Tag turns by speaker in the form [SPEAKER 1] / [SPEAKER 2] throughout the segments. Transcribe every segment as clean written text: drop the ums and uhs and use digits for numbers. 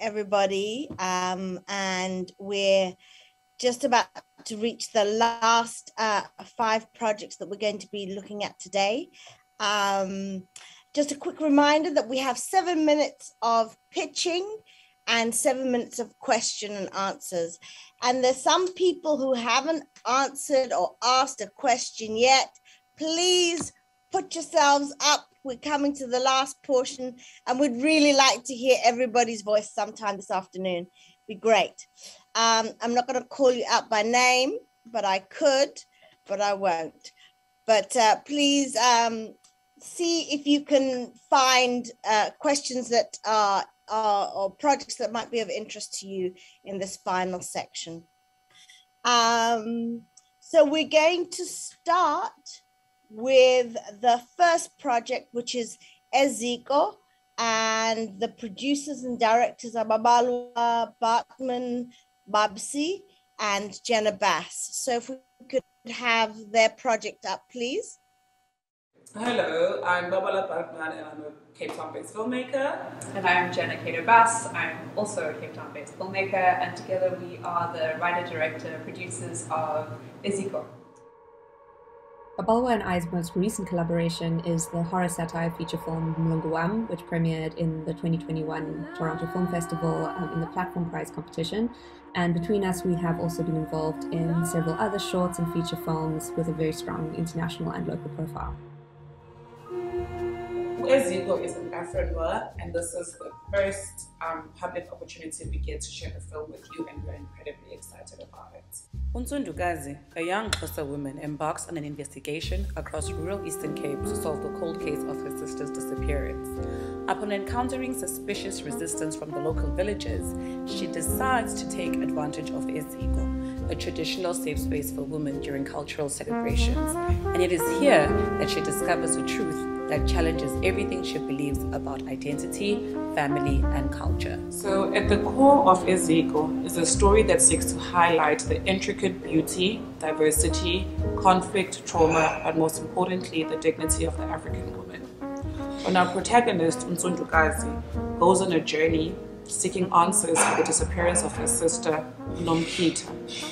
[SPEAKER 1] everybody. And we're just about to reach the last 5 projects that we're going to be looking at today. Just a quick reminder that we have 7 minutes of pitching and 7 minutes of question and answers. And there's some people who haven't answered or asked a question yet. Please put yourselves up. We're coming to the last portion, and we'd really like to hear everybody's voice sometime this afternoon. Be great. I'm not going to call you out by name, but I could, but I won't. But please see if you can find questions that are or projects that might be of interest to you in this final section. So we're going to start with the first project, which is Eziko, and the producers and directors are Babalwa Bartman Babsi and Jenna Bass. So if we could have their project up, please.
[SPEAKER 2] Hello, I'm Babalwa Bartman and I'm a Cape Town-based filmmaker.
[SPEAKER 3] And I'm Jenna Bass. I'm also a Cape Town-based filmmaker, and together we are the writer, director, producers of Eziko.
[SPEAKER 4] Babalwa and I's most recent collaboration is the horror satire feature film Mlungu Wam, which premiered in the 2021 Toronto Film Festival in the Platform Prize competition. And between us, we have also been involved in several other shorts and feature films with a very strong international and local profile.
[SPEAKER 2] Eziko is an Afro noir, and this is the first public opportunity we get to share the film with you, and we're incredibly excited about it.
[SPEAKER 5] Unsundukazi, a young Xhosa woman, embarks on an investigation across rural Eastern Cape to solve the cold case of her sister's disappearance. Upon encountering suspicious resistance from the local villagers, she decides to take advantage of Eziko, a traditional safe space for women during cultural celebrations. And it is here that she discovers a truth that challenges everything she believes about identity, family, and culture.
[SPEAKER 2] So at the core of Eziko is a story that seeks to highlight the intricate beauty, diversity, conflict, trauma, but most importantly, the dignity of the African woman. And our protagonist, Unsundukazi, goes on a journey seeking answers for the disappearance of her sister, Nomkhita.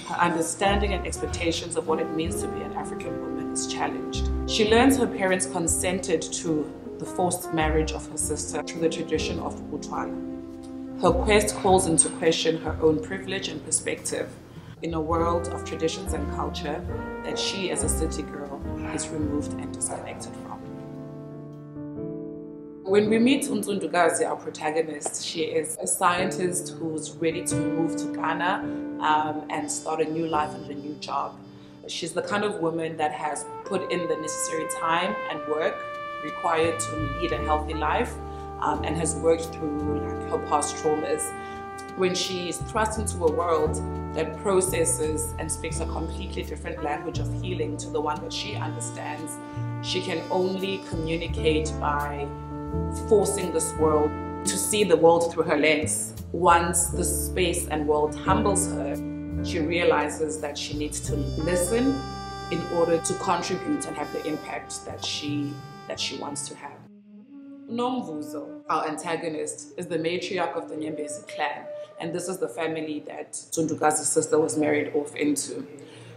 [SPEAKER 2] Her understanding and expectations of what it means to be an African woman is challenged. She learns her parents consented to the forced marriage of her sister through the tradition of Botswana. Her quest calls into question her own privilege and perspective in a world of traditions and culture that she, as a city girl, is removed and disconnected from. When we meet Unsundukazi, our protagonist, she is a scientist who's ready to move to Ghana and start a new life and a new job. She's the kind of woman that has put in the necessary time and work required to lead a healthy life and has worked through her past traumas. When she is thrust into a world that processes and speaks a completely different language of healing to the one that she understands, she can only communicate by forcing this world to see the world through her lens. Once the space and world humbles her, she realizes that she needs to listen in order to contribute and have the impact that she wants to have. Nomvuzo, our antagonist, is the matriarch of the Nyembezi clan, and this is the family that Unsundukazi's sister was married off into.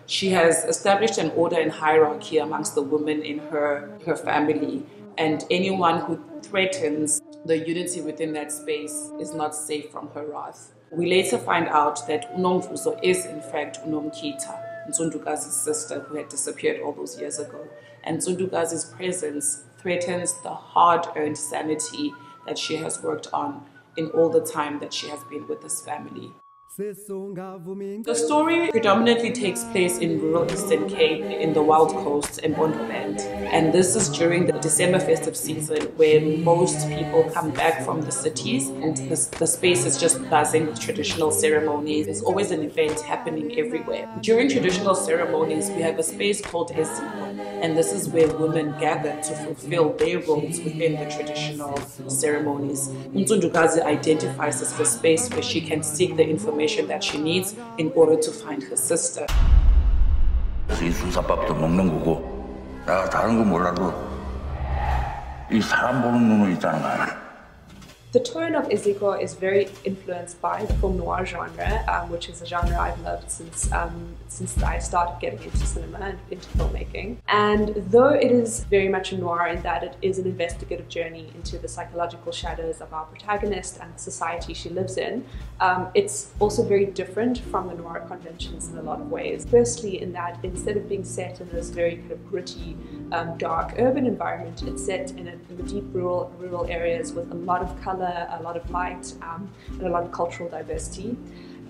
[SPEAKER 2] She has established an order and hierarchy amongst the women in her family, and anyone who threatens the unity within that space is not safe from her wrath. We later find out that Nomvuzo is in fact Nomkhita, Unsundukazi's sister who had disappeared all those years ago. And Unsundukazi's presence threatens the hard-earned sanity that she has worked on in all the time that she has been with this family. The story predominantly takes place in rural Eastern Cape, in the Wild Coast, in Wonderland. And this is during the December festive season where most people come back from the cities and the space is just buzzing with traditional ceremonies. There's always an event happening everywhere. During traditional ceremonies, we have a space called Eziko. And this is where women gather to fulfill their roles within the traditional ceremonies. Unsundukazi identifies as the space where she can seek the information that she needs in order to find her sister.
[SPEAKER 6] 이 수사밥도 먹는 거고 내가 다른 거 몰라도 이 사람 보는 눈은 있다는 거 아니야.
[SPEAKER 3] The tone of Eziko is very influenced by the film noir genre, which is a genre I've loved since I started getting into cinema and into filmmaking. And though it is very much a noir in that it is an investigative journey into the psychological shadows of our protagonist and the society she lives in, it's also very different from the noir conventions in a lot of ways. Firstly, in that instead of being set in this very kind of gritty, dark urban environment, it's set in the deep rural areas with a lot of color, a lot of light, and a lot of cultural diversity.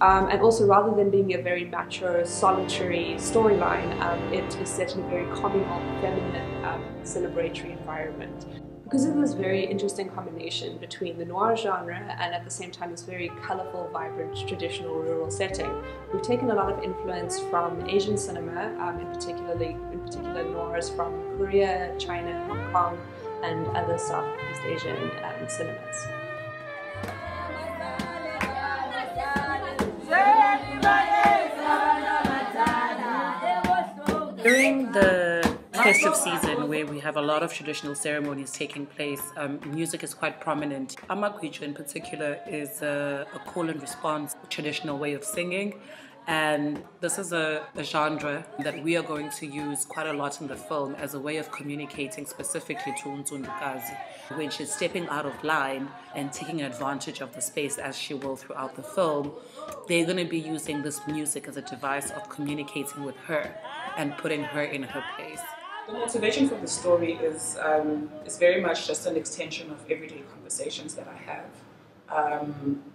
[SPEAKER 3] And also, rather than being a very macho, solitary storyline, it is set in a very communal, feminine, celebratory environment. Because of this very interesting combination between the noir genre and at the same time this very colorful, vibrant, traditional rural setting, we've taken a lot of influence from Asian cinema, in particular noirs from Korea, China, Hong Kong, and other Southeast Asian cinemas.
[SPEAKER 5] During the festive season, where we have a lot of traditional ceremonies taking place, music is quite prominent. Amakwiju in particular is a call and response traditional way of singing. And this is a genre that we are going to use quite a lot in the film as a way of communicating specifically to Unzundukazi, when she's stepping out of line and taking advantage of the space as she will throughout the film. They're going to be using this music as a device of communicating with her and putting her in her place.
[SPEAKER 2] The motivation for the story is very much just an extension of everyday conversations that I have.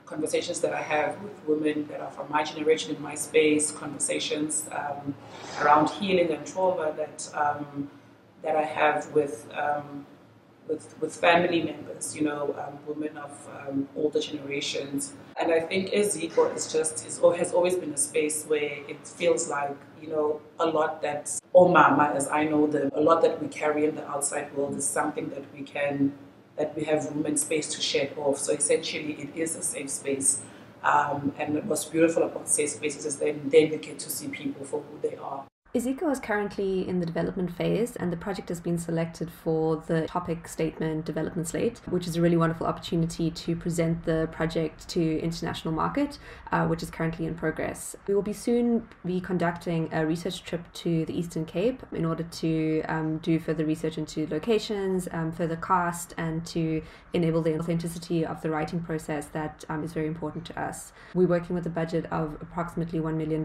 [SPEAKER 2] Conversations that I have with women that are from my generation in my space, conversations around healing and trauma that I have with family members, women of older generations. And I think Eziko has always been a space where it feels like, a lot that Omama, as I know them, a lot that we carry in the outside world is something that we have room and space to shed off. So essentially it is a safe space. And what's beautiful about safe spaces is then you get to see people for who they are.
[SPEAKER 4] Eziko is currently in the development phase, and the project has been selected for the topic statement development slate, which is a really wonderful opportunity to present the project to international market, which is currently in progress. We will soon be conducting a research trip to the Eastern Cape in order to do further research into locations, further cast, and to enable the authenticity of the writing process that is very important to us. We're working with a budget of approximately $1 million,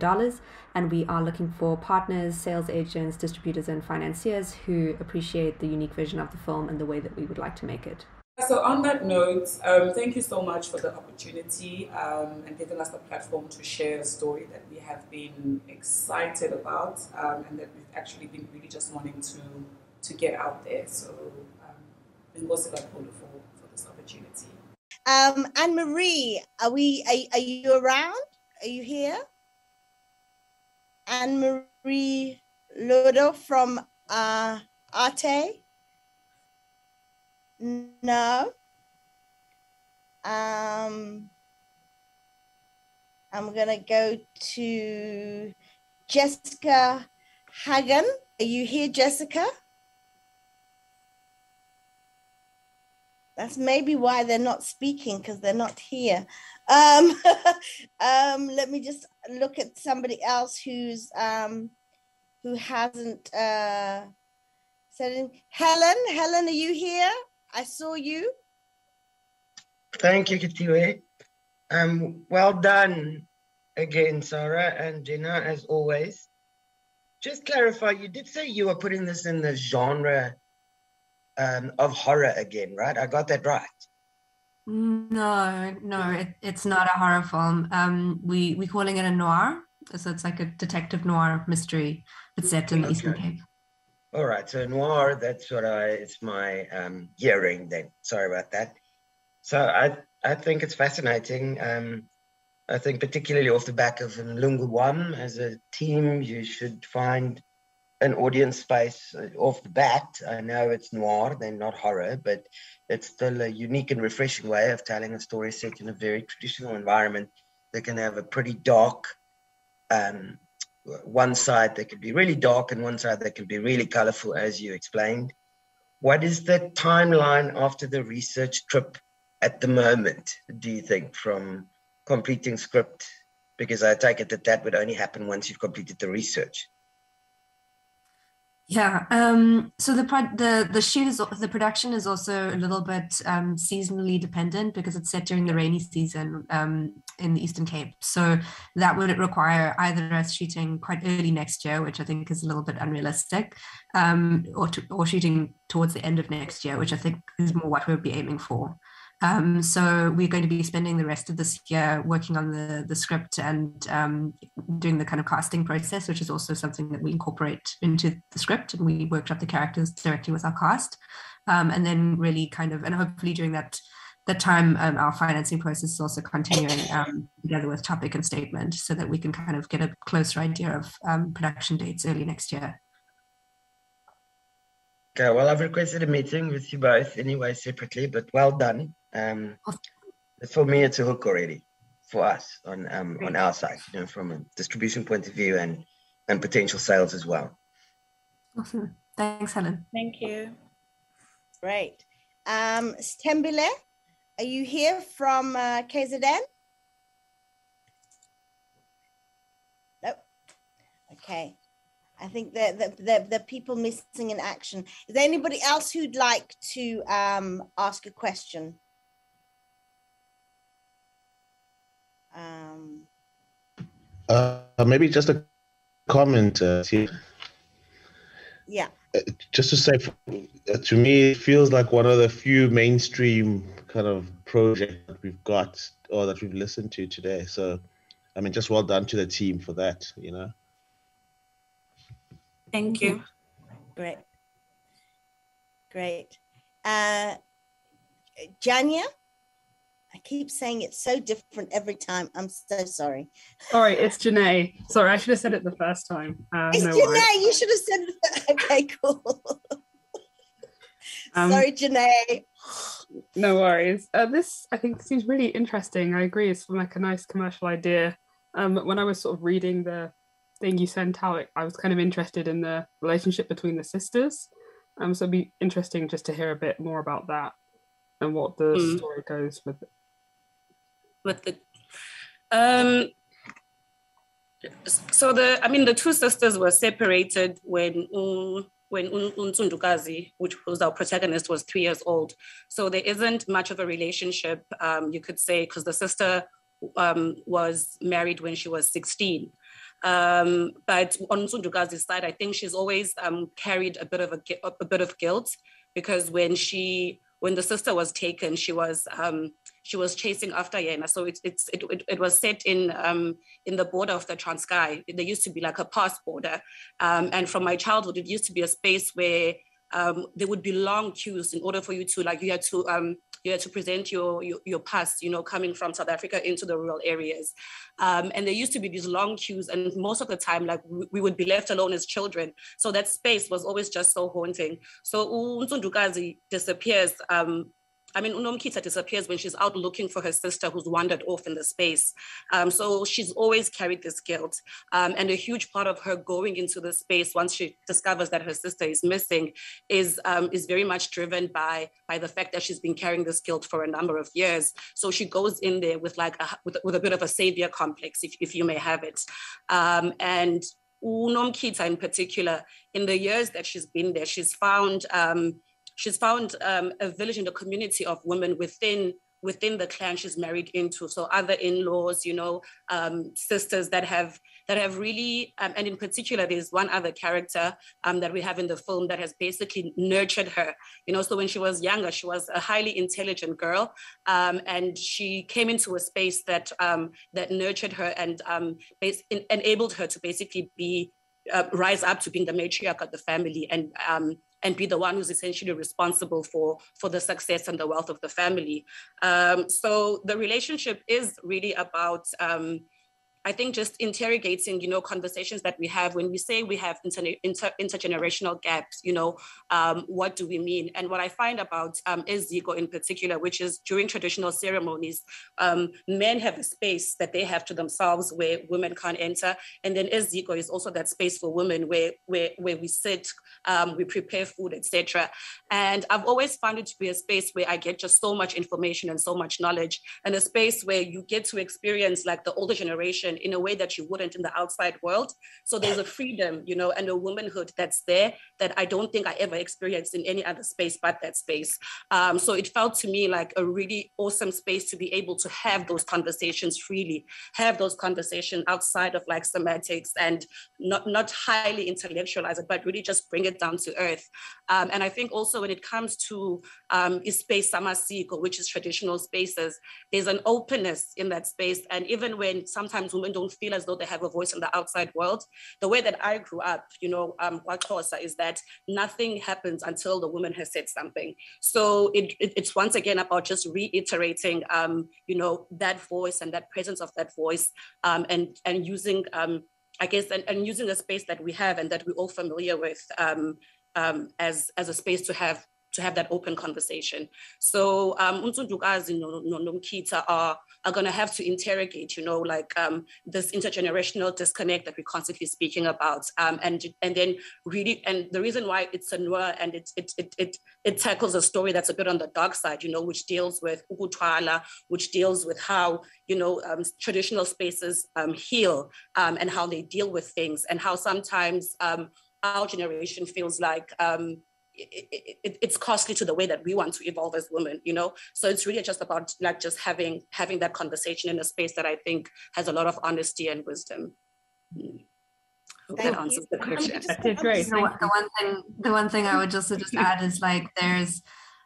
[SPEAKER 4] and we are looking for partners, sales agents, distributors, and financiers who appreciate the unique vision of the film and the way that we would like to make it.
[SPEAKER 2] So on that note, thank you so much for the opportunity and giving us the platform to share a story that we have been excited about and that we've actually been really just wanting to get out there. So I'm also grateful for this opportunity.
[SPEAKER 1] Anne-Marie, are you around? Are you here? Anne-Marie Lodo from Arte? No. I'm gonna go to Jessica Hagen. Are you here, Jessica? That's maybe why they're not speaking, because they're not here. Let me just look at somebody else who hasn't said in. Helen, are you here? I saw you.
[SPEAKER 7] Thank you, Katiwe. Well done again, Sarah and Jenna, as always. Just clarify, you did say you were putting this in the genre of horror again, right? I got that right.
[SPEAKER 4] No, it's not a horror film. We're calling it a noir, so it's like a detective noir mystery. It's set in the Eastern Cape.
[SPEAKER 7] All right, so noir, that's what it's my hearing then. Sorry about that. So I think it's fascinating. I think particularly off the back of Mlungu Wam, as a team, you should find an audience space off the bat. I know it's noir, then not horror, but it's still a unique and refreshing way of telling a story set in a very traditional environment that can have a pretty dark, one side that could be really dark and one side that can be really colorful, as you explained. What is the timeline after the research trip at the moment, do you think, from completing script? Because I take it that that would only happen once you've completed the research.
[SPEAKER 4] Yeah, so the shoot is, the production is also a little bit seasonally dependent because it's set during the rainy season in the Eastern Cape. So that would require either us shooting quite early next year, which I think is a little bit unrealistic, or shooting towards the end of next year, which I think is more what we'll be aiming for. So we're going to be spending the rest of this year working on the script and doing the kind of casting process, which is also something that we incorporate into the script, and we workshop the characters directly with our cast. And then really kind of, and hopefully during that time, our financing process is also continuing together with Topic and Statement, so that we can kind of get a closer idea of production dates early next year.
[SPEAKER 7] Okay, well, I've requested a meeting with you both anyway, separately, but well done. For me, it's a hook already for us on our side, you know, from a distribution point of view and potential sales as well.
[SPEAKER 4] Awesome. Thanks, Helen.
[SPEAKER 1] Thank you. Great. Stembile, are you here from KZN? Nope. Okay. I think the people missing in action. Is there anybody else who'd like to ask a question?
[SPEAKER 8] Maybe just a comment here.
[SPEAKER 1] Yeah.
[SPEAKER 8] Just to say, to me, it feels like one of the few mainstream kind of projects that we've got or that we've listened to today. So, I mean, just well done to the team for that, you know.
[SPEAKER 5] Thank you.
[SPEAKER 1] Great. Great. Janya? I keep saying it's so different every time. I'm so sorry.
[SPEAKER 9] Sorry, it's Janae. Sorry, I should have said it the first time.
[SPEAKER 1] It's
[SPEAKER 9] no
[SPEAKER 1] Janae.
[SPEAKER 9] worries.
[SPEAKER 1] You should have said it. Okay, cool. Sorry, Janae.
[SPEAKER 9] No worries. This, I think, seems really interesting. I agree. It's like a nice commercial idea. When I was sort of reading the thing you sent out, I was kind of interested in the relationship between the sisters. So it'd be interesting just to hear a bit more about that and what the story goes with it.
[SPEAKER 5] So the two sisters were separated when Nsundukazi, which was our protagonist, was 3 years old. So there isn't much of a relationship, you could say, because the sister was married when she was 16. But on Nsundukazi's side, I think she's always carried a bit of guilt, because when the sister was taken, she was chasing after Yena. So it was set in the border of the Transkei. There used to be like a pass border, and from my childhood, it used to be a space where there would be long queues in order for you to you had to present your pass, you know, coming from South Africa into the rural areas. And there used to be these long queues, and most of the time, like, we would be left alone as children. So that space was always just so haunting. So Nsundukazi disappears. Unomkhita disappears when she's out looking for her sister who's wandered off in the space. So she's always carried this guilt. And a huge part of her going into the space once she discovers that her sister is missing is very much driven by the fact that she's been carrying this guilt for a number of years. So she goes in there with with a bit of a savior complex, if you may have it. And Unomkhita in particular, in the years that she's been there, she's found a village and a community of women within the clan she's married into. So other in-laws, you know, sisters that have really, and in particular, there's one other character that we have in the film that has basically nurtured her. You know, so when she was younger, she was a highly intelligent girl, and she came into a space that nurtured her and enabled her to basically rise up to being the matriarch of the family and be the one who's essentially responsible for the success and the wealth of the family. So the relationship is really about,
[SPEAKER 10] I think just interrogating, conversations that we have when we say we have intergenerational gaps, what do we mean? And what I find about Iziko in particular, which is during traditional ceremonies, men have a space that they have to themselves where women can't enter. And then Iziko is also that space for women where we sit, we prepare food, etc. And I've always found it to be a space where I get just so much information and so much knowledge, and a space where you get to experience like the older generation in a way that you wouldn't in the outside world. So there's a freedom, and a womanhood that's there that I don't think I ever experienced in any other space but that space. So it felt to me like a really awesome space to be able to have those conversations freely, have those conversations outside of like semantics and not highly intellectualize it, but really just bring it down to earth. And I think also when it comes to space samasiko, which is traditional spaces, there's an openness in that space. And even when sometimes women don't feel as though they have a voice in the outside world, the way that I grew up, Waxhosa, is that nothing happens until the woman has said something. So it's once again about just reiterating, that voice and that presence of that voice, and using, I guess, and using the space that we have and that we're all familiar with as a space to have that open conversation. So Unsundukazi no Nomkita are going to have to interrogate, this intergenerational disconnect that we're constantly speaking about, and then really, and the reason why it's a noir and it tackles a story that's a bit on the dark side, which deals with ukutwala, which deals with how traditional spaces heal, and how they deal with things, and how sometimes our generation feels like it's costly to the way that we want to evolve as women, So it's really just about like just having that conversation in a space that I think has a lot of honesty and wisdom. That answers the question.
[SPEAKER 9] Great.
[SPEAKER 4] The one thing I would just add is like there's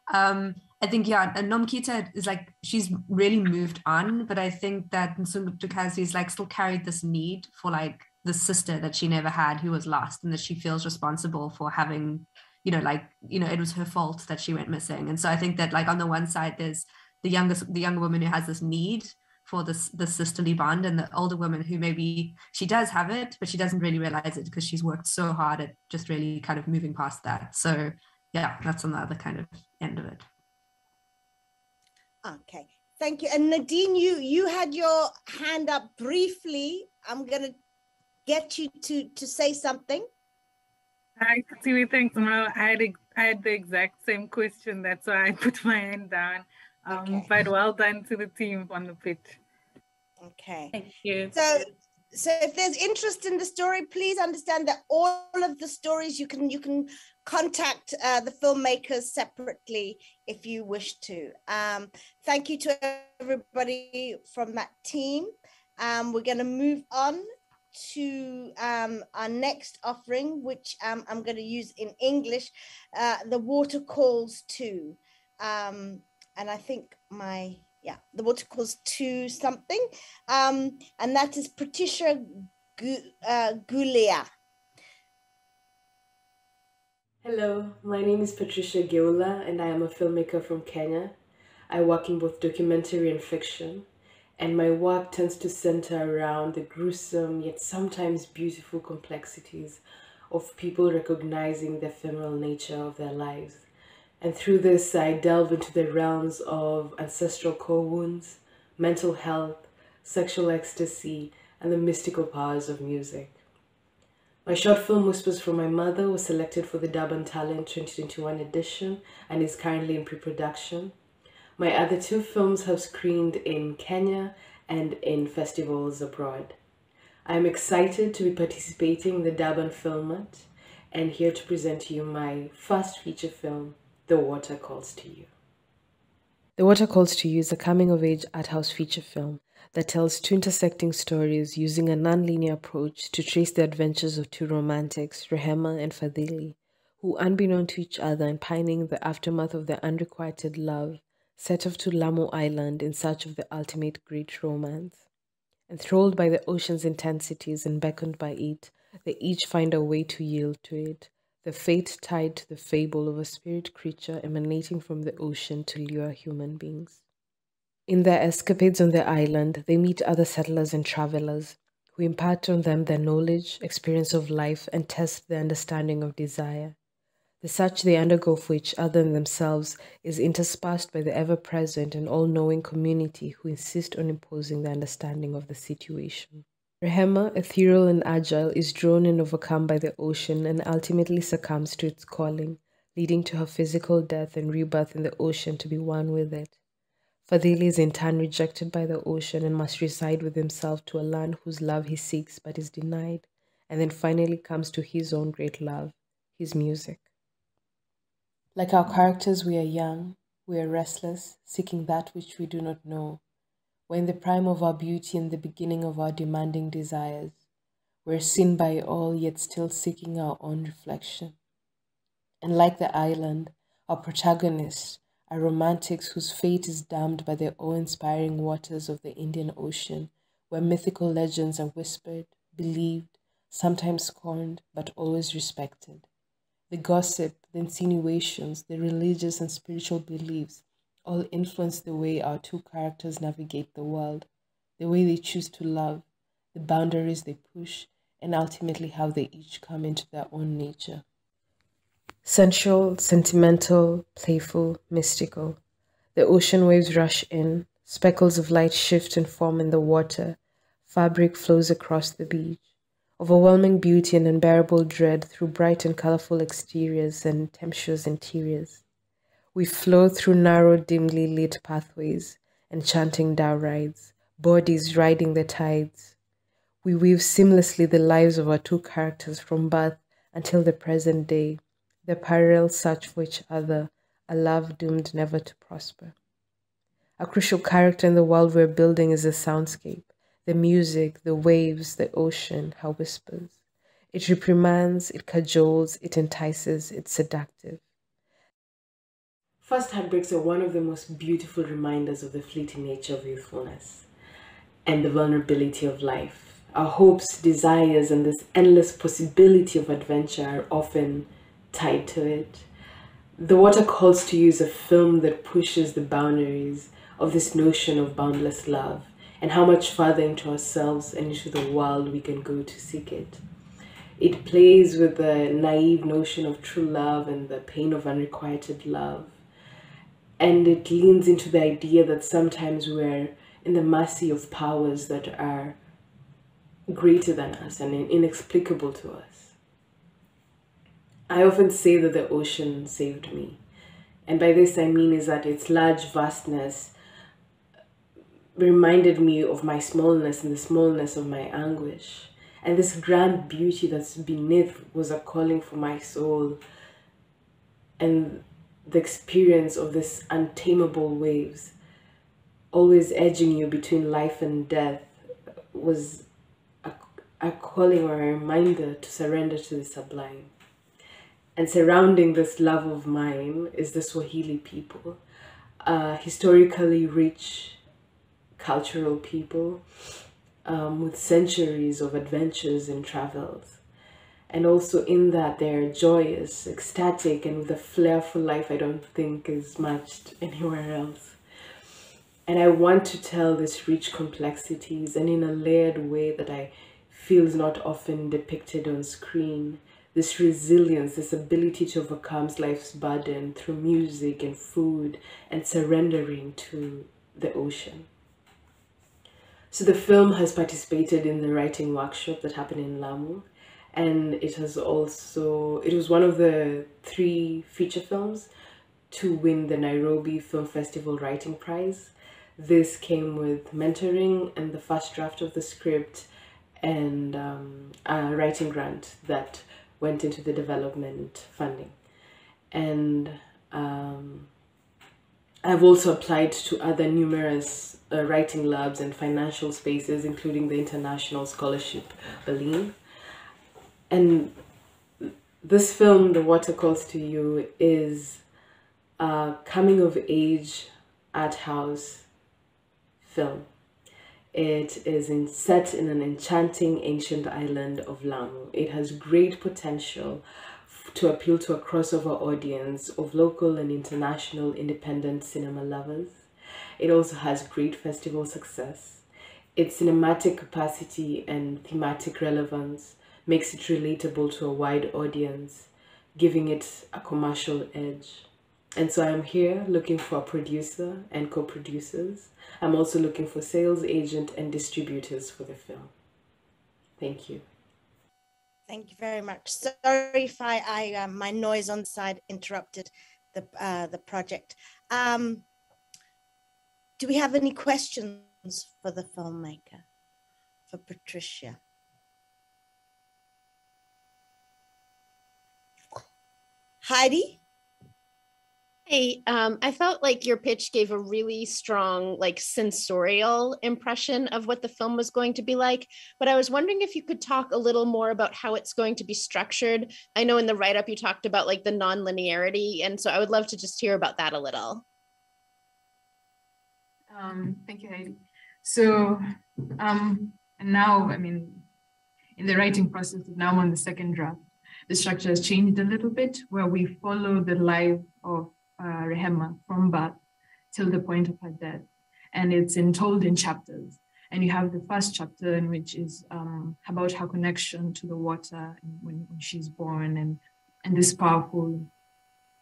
[SPEAKER 4] I think Nomkita is like she's really moved on, but I think that Nsundukazi is like still carried this need for like the sister that she never had who was lost, and that she feels responsible for having, it was her fault that she went missing. And so I think that like on the one side there's the younger woman who has this need for the sisterly bond, and the older woman who maybe she does have it but she doesn't really realize it because she's worked so hard at just really kind of moving past that. So yeah, that's on the other kind of end of it.
[SPEAKER 1] Okay, thank you. And Nadine, you had your hand up briefly. I'm gonna get you to say something.
[SPEAKER 11] Hi, Katiwi, thanks. I had the exact same question. That's why I put my hand down.
[SPEAKER 1] Okay.
[SPEAKER 11] But well done to the team on the pitch.
[SPEAKER 1] Okay.
[SPEAKER 10] Thank you.
[SPEAKER 1] So if there's interest in the story, please understand that all of the stories you can contact the filmmakers separately if you wish to. Thank you to everybody from that team. We're going to move on to our next offering, which I'm going to use in English, The Water Calls To. And I think The Water Calls To something. And that is Patricia Gulia.
[SPEAKER 12] Hello, my name is Patricia Geula and I am a filmmaker from Kenya. I work in both documentary and fiction, and my work tends to center around the gruesome yet sometimes beautiful complexities of people recognizing the ephemeral nature of their lives. And through this, I delve into the realms of ancestral core wounds, mental health, sexual ecstasy, and the mystical powers of music. My short film Whispers from My Mother was selected for the Durban Talent 2021 edition and is currently in pre-production. My other two films have screened in Kenya and in festivals abroad. I am excited to be participating in the Durban Film Month and here to present to you my first feature film, The Water Calls To You. The Water Calls To You is a coming-of-age art house feature film that tells two intersecting stories using a non-linear approach to trace the adventures of two romantics, Rehema and Fadhili, who, unbeknown to each other and pining the aftermath of their unrequited love, set off to Lamu Island in search of the ultimate great romance. Enthralled by the ocean's intensities and beckoned by it, they each find a way to yield to it, the fate tied to the fable of a spirit creature emanating from the ocean to lure human beings. In their escapades on the island, they meet other settlers and travelers, who impart on them their knowledge, experience of life, and test their understanding of desire. The search they undergo for each other and themselves is interspersed by the ever-present and all-knowing community who insist on imposing their understanding of the situation. Rehema, ethereal and agile, is drawn and overcome by the ocean and ultimately succumbs to its calling, leading to her physical death and rebirth in the ocean to be one with it. Fadhili is in turn rejected by the ocean and must reside with himself to a land whose love he seeks but is denied, and then finally comes to his own great love, his music. Like our characters, we are young, we are restless, seeking that which we do not know. We're in the prime of our beauty and the beginning of our demanding desires. We're seen by all, yet still seeking our own reflection. And like the island, our protagonists are romantics whose fate is damned by the awe-inspiring waters of the Indian Ocean, where mythical legends are whispered, believed, sometimes scorned, but always respected. The gossip, the insinuations, the religious and spiritual beliefs all influence the way our two characters navigate the world, the way they choose to love, the boundaries they push, and ultimately how they each come into their own nature. Sensual, sentimental, playful, mystical. The ocean waves rush in, speckles of light shift and form in the water, fabric flows across the beach. Overwhelming beauty and unbearable dread through bright and colorful exteriors and tempestuous interiors. We flow through narrow, dimly lit pathways, enchanting dhow rides, bodies riding the tides. We weave seamlessly the lives of our two characters from birth until the present day, their parallel search for each other, a love doomed never to prosper. A crucial character in the world we're building is the soundscape. The music, the waves, the ocean, her whispers. It reprimands, it cajoles, it entices, it's seductive. First heartbreaks are one of the most beautiful reminders of the fleeting nature of youthfulness and the vulnerability of life. Our hopes, desires, and this endless possibility of adventure are often tied to it. The Water Calls to You is a film that pushes the boundaries of this notion of boundless love, and how much farther into ourselves and into the world we can go to seek it. It plays with the naive notion of true love and the pain of unrequited love. And it leans into the idea that sometimes we're in the mercy of powers that are greater than us and inexplicable to us. I often say that the ocean saved me. And by this I mean is that its large vastness reminded me of my smallness and the smallness of my anguish. And this grand beauty that's beneath was a calling for my soul. And the experience of this untamable waves, always edging you between life and death, was a calling or a reminder to surrender to the sublime. And surrounding this love of mine is the Swahili people, historically rich cultural people with centuries of adventures and travels. And also in that they're joyous, ecstatic, and with a flair for life I don't think is matched anywhere else. And I want to tell these rich complexities and in a layered way that I feel is not often depicted on screen. This resilience, this ability to overcome life's burden through music and food and surrendering to the ocean. So the film has participated in the writing workshop that happened in Lamu, and it was one of the 3 feature films to win the Nairobi Film Festival Writing Prize. This came with mentoring and the first draft of the script and a writing grant that went into the development funding. And I've also applied to other numerous writing labs and financial spaces, including the International Scholarship Berlin. And this film, The Water Calls to You, is a coming-of-age art house film. It is set in an enchanting ancient island of Lamu. It has great potential to appeal to a crossover audience of local and international independent cinema lovers. It also has great festival success. Its cinematic capacity and thematic relevance makes it relatable to a wide audience, giving it a commercial edge. And so I'm here looking for a producer and co-producers. I'm also looking for sales agent and distributors for the film. Thank you.
[SPEAKER 1] Thank you very much. Sorry if I my noise on the side interrupted the project. Do we have any questions for the filmmaker, for Patricia? Heidi?
[SPEAKER 13] Hey, I felt like your pitch gave a really strong, like, sensorial impression of what the film was going to be like, but I was wondering if you could talk a little more about how it's going to be structured. I know in the write-up you talked about like the non-linearity, and so I would love to just hear about that a little.
[SPEAKER 14] Thank you, Heidi. So, and now, I mean, in the writing process, now I'm on the second draft. The structure has changed a little bit, where we follow the life of Rehema from birth till the point of her death, and it's told in chapters. And you have the first chapter, in which is about her connection to the water when she's born, and this powerful,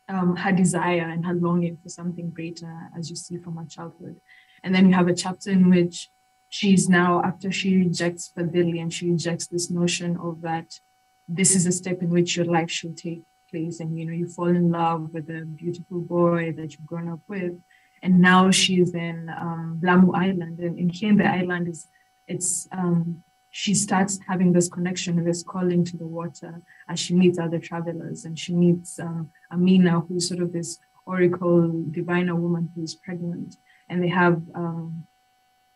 [SPEAKER 14] her desire and her longing for something greater, as you see from her childhood. And then you have a chapter in which she's now, after she rejects Fadhili, and she rejects this notion of that this is a step in which your life should take place, and you fall in love with a beautiful boy that you've grown up with, and now she's in Lamu Island, and here in the island she starts having this connection and this calling to the water as she meets other travelers, and she meets Amina, who's sort of this oracle diviner woman who's pregnant, and they have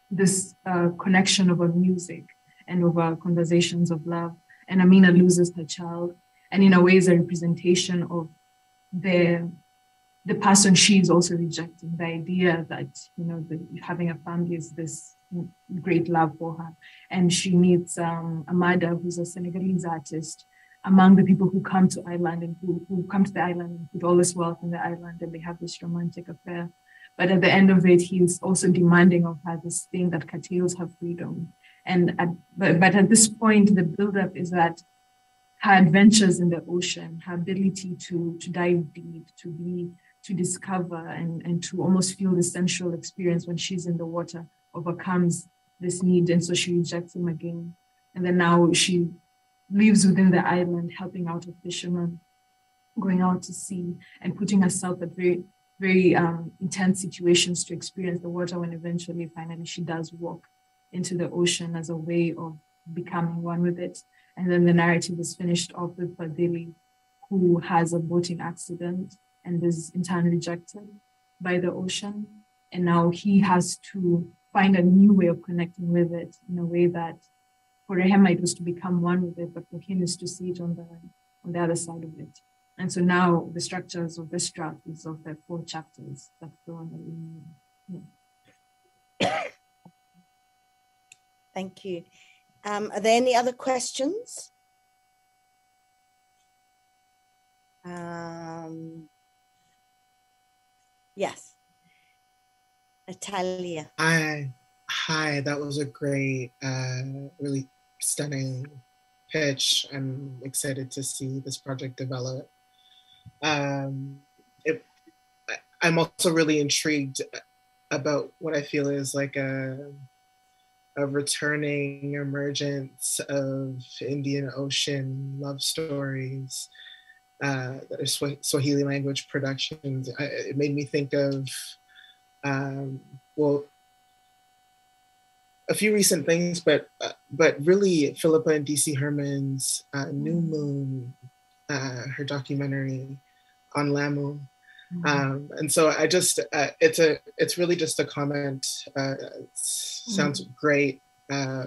[SPEAKER 14] this connection over music and over conversations of love. And Amina loses her child, and in a way is a representation of the person she is also rejecting, the idea that having a family is this great love for her. And she meets Amada, who's a Senegalese artist, among the people who come to Ireland and who come to the island and put all this wealth in the island, and they have this romantic affair. But at the end of it, he's also demanding of her this thing that curtails her freedom. But at this point, the buildup is that her adventures in the ocean, her ability to dive deep, to discover and to almost feel the sensual experience when she's in the water, overcomes this need, and so she rejects him again. And then now she lives within the island, helping out a fisherman, going out to sea, and putting herself at very, very intense situations to experience the water, when eventually, finally, she does walk into the ocean as a way of becoming one with it. And then the narrative is finished off with Fadhili, who has a boating accident and is in turn rejected by the ocean. And now he has to find a new way of connecting with it, in a way that for Rehema it was to become one with it, but for him is to see it on the other side of it. And so now the structures of this draft is of the 4 chapters that go on the
[SPEAKER 1] Thank you. Are there any other questions? Yes. Natalia.
[SPEAKER 15] Hi, that was a great, really stunning pitch. I'm excited to see this project develop. I'm also really intrigued about what I feel is like a returning emergence of Indian Ocean love stories that are Swahili language productions. It made me think of, a few recent things, but really Philippa and DC Herman's New Moon, her documentary on Lamu. And so I just, it's really just a comment. Sounds great. I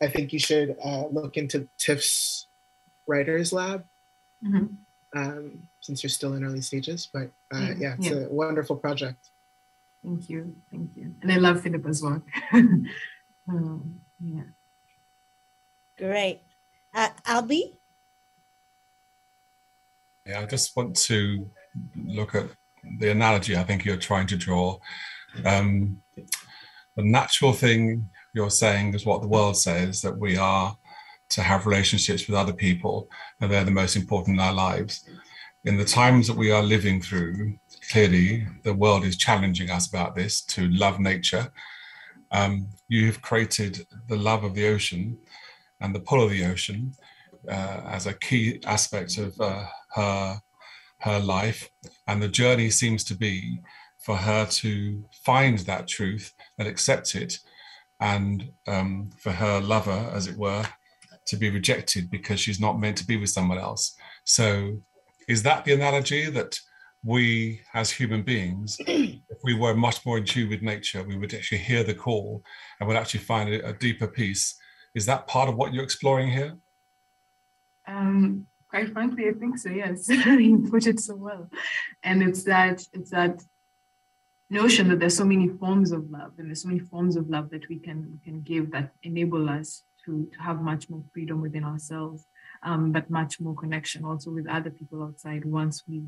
[SPEAKER 15] think you should look into TIFF's Writers Lab, since you're still in early stages, but it's a wonderful project.
[SPEAKER 14] Thank you. And I love Philippa's work.
[SPEAKER 1] Great. Albie?
[SPEAKER 16] Yeah, I just want to look at the analogy I think you're trying to draw. The natural thing you're saying is what the world says, that we are to have relationships with other people, and they're the most important in our lives. In the times that we are living through, clearly the world is challenging us about this, to love nature. You have created the love of the ocean and the pull of the ocean as a key aspect of her life. And the journey seems to be for her to find that truth and accept it, and for her lover, as it were, to be rejected because she's not meant to be with someone else. So is that the analogy, that we as human beings, if we were much more in tune with nature, we would actually hear the call and would actually find a deeper peace? Is that part of what you're exploring here?
[SPEAKER 14] Quite frankly, I think so, yes. You put it so well. And it's that notion that there's so many forms of love, and there's so many forms of love that we can give that enable us to have much more freedom within ourselves, but much more connection also with other people outside once we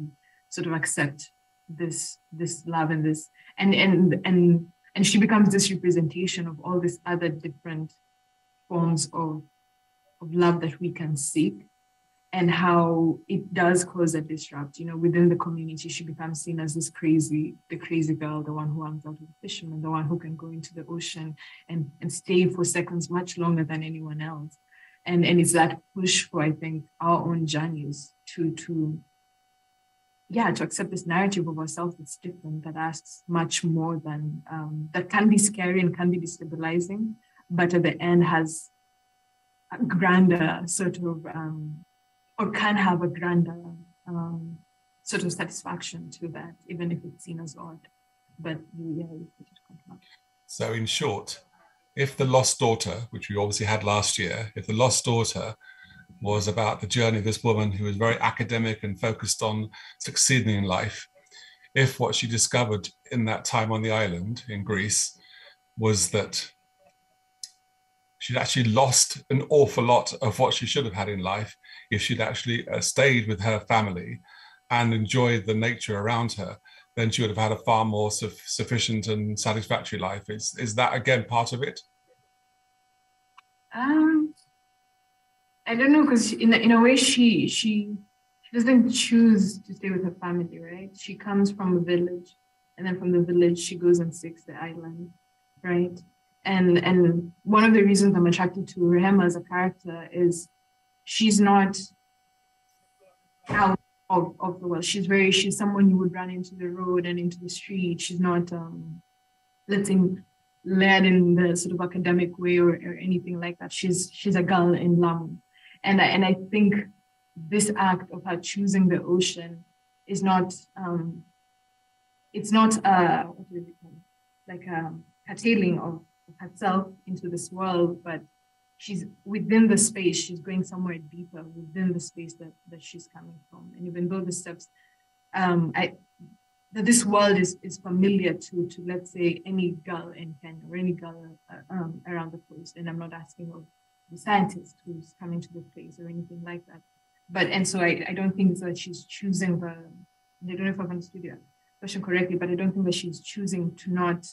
[SPEAKER 14] sort of accept this love and this, and she becomes this representation of all these other different forms of love that we can seek, and how it does cause a disrupt. Within the community, she becomes seen as the crazy girl, the one who hangs out with the fishermen, the one who can go into the ocean and stay for seconds much longer than anyone else. And it's that push for, I think, our own journeys to accept this narrative of ourselves that's different, that asks much more than, that can be scary and can be destabilizing, but at the end has a grander sort of, or can have a grander sort of satisfaction to that, even if it's seen as odd. But
[SPEAKER 16] so in short, if The Lost Daughter, which we obviously had last year, if The Lost Daughter was about the journey of this woman who was very academic and focused on succeeding in life, if what she discovered in that time on the island in Greece was that she'd actually lost an awful lot of what she should have had in life if she'd actually stayed with her family and enjoyed the nature around her, then she would have had a far more sufficient and satisfactory life. Is that, again, part of it?
[SPEAKER 14] I don't know, because in a way she doesn't choose to stay with her family, right? She comes from a village, and then from the village she goes and seeks the island, right? And one of the reasons I'm attracted to Rehema as a character is she's not out of the world. She's someone you would run into the road and into the street. She's not, let's say, led in the sort of academic way or anything like that. She's a girl in Lamu. And I think this act of her choosing the ocean is not, it's not what do you call it? Like a curtailing of herself into this world, but she's within the space, she's going somewhere deeper within the space that she's coming from. And even though the steps, that this world is familiar to let's say any girl in Kenya or any girl around the coast, and I'm not asking of the scientist who's coming to the place or anything like that. But, and so I don't think that she's choosing I don't know if I've understood your question correctly, but I don't think that she's choosing to not,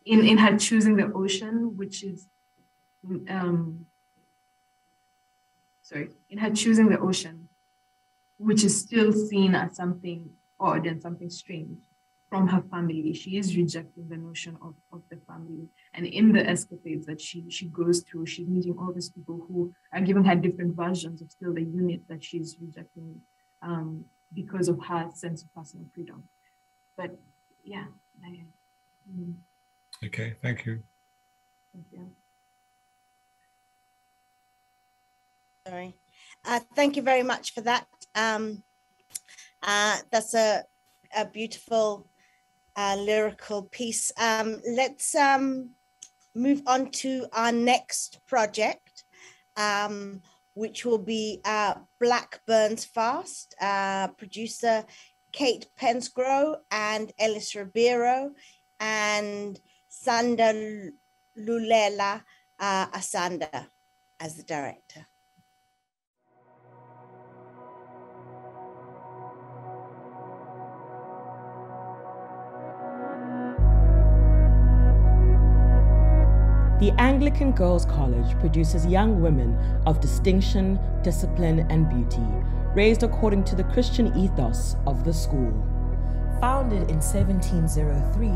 [SPEAKER 14] in her choosing the ocean, which is, in her choosing the ocean, which is still seen as something odd and something strange from her family. She is rejecting the notion of the family. And in the escapades that she goes through, she's meeting all these people who are giving her different versions of still the unit that she's rejecting because of her sense of personal freedom. But yeah.
[SPEAKER 16] Okay, thank you.
[SPEAKER 14] Thank you.
[SPEAKER 1] Sorry. Thank you very much for that. That's a beautiful lyrical piece. Let's move on to our next project, which will be Black Burns Fast. Producer Kate Pensgrove and Ellis Ribeiro and Sanda Lulela Asanda as the director.
[SPEAKER 17] The Anglican Girls' College produces young women of distinction, discipline, and beauty, raised according to the Christian ethos of the school. Founded in 1703,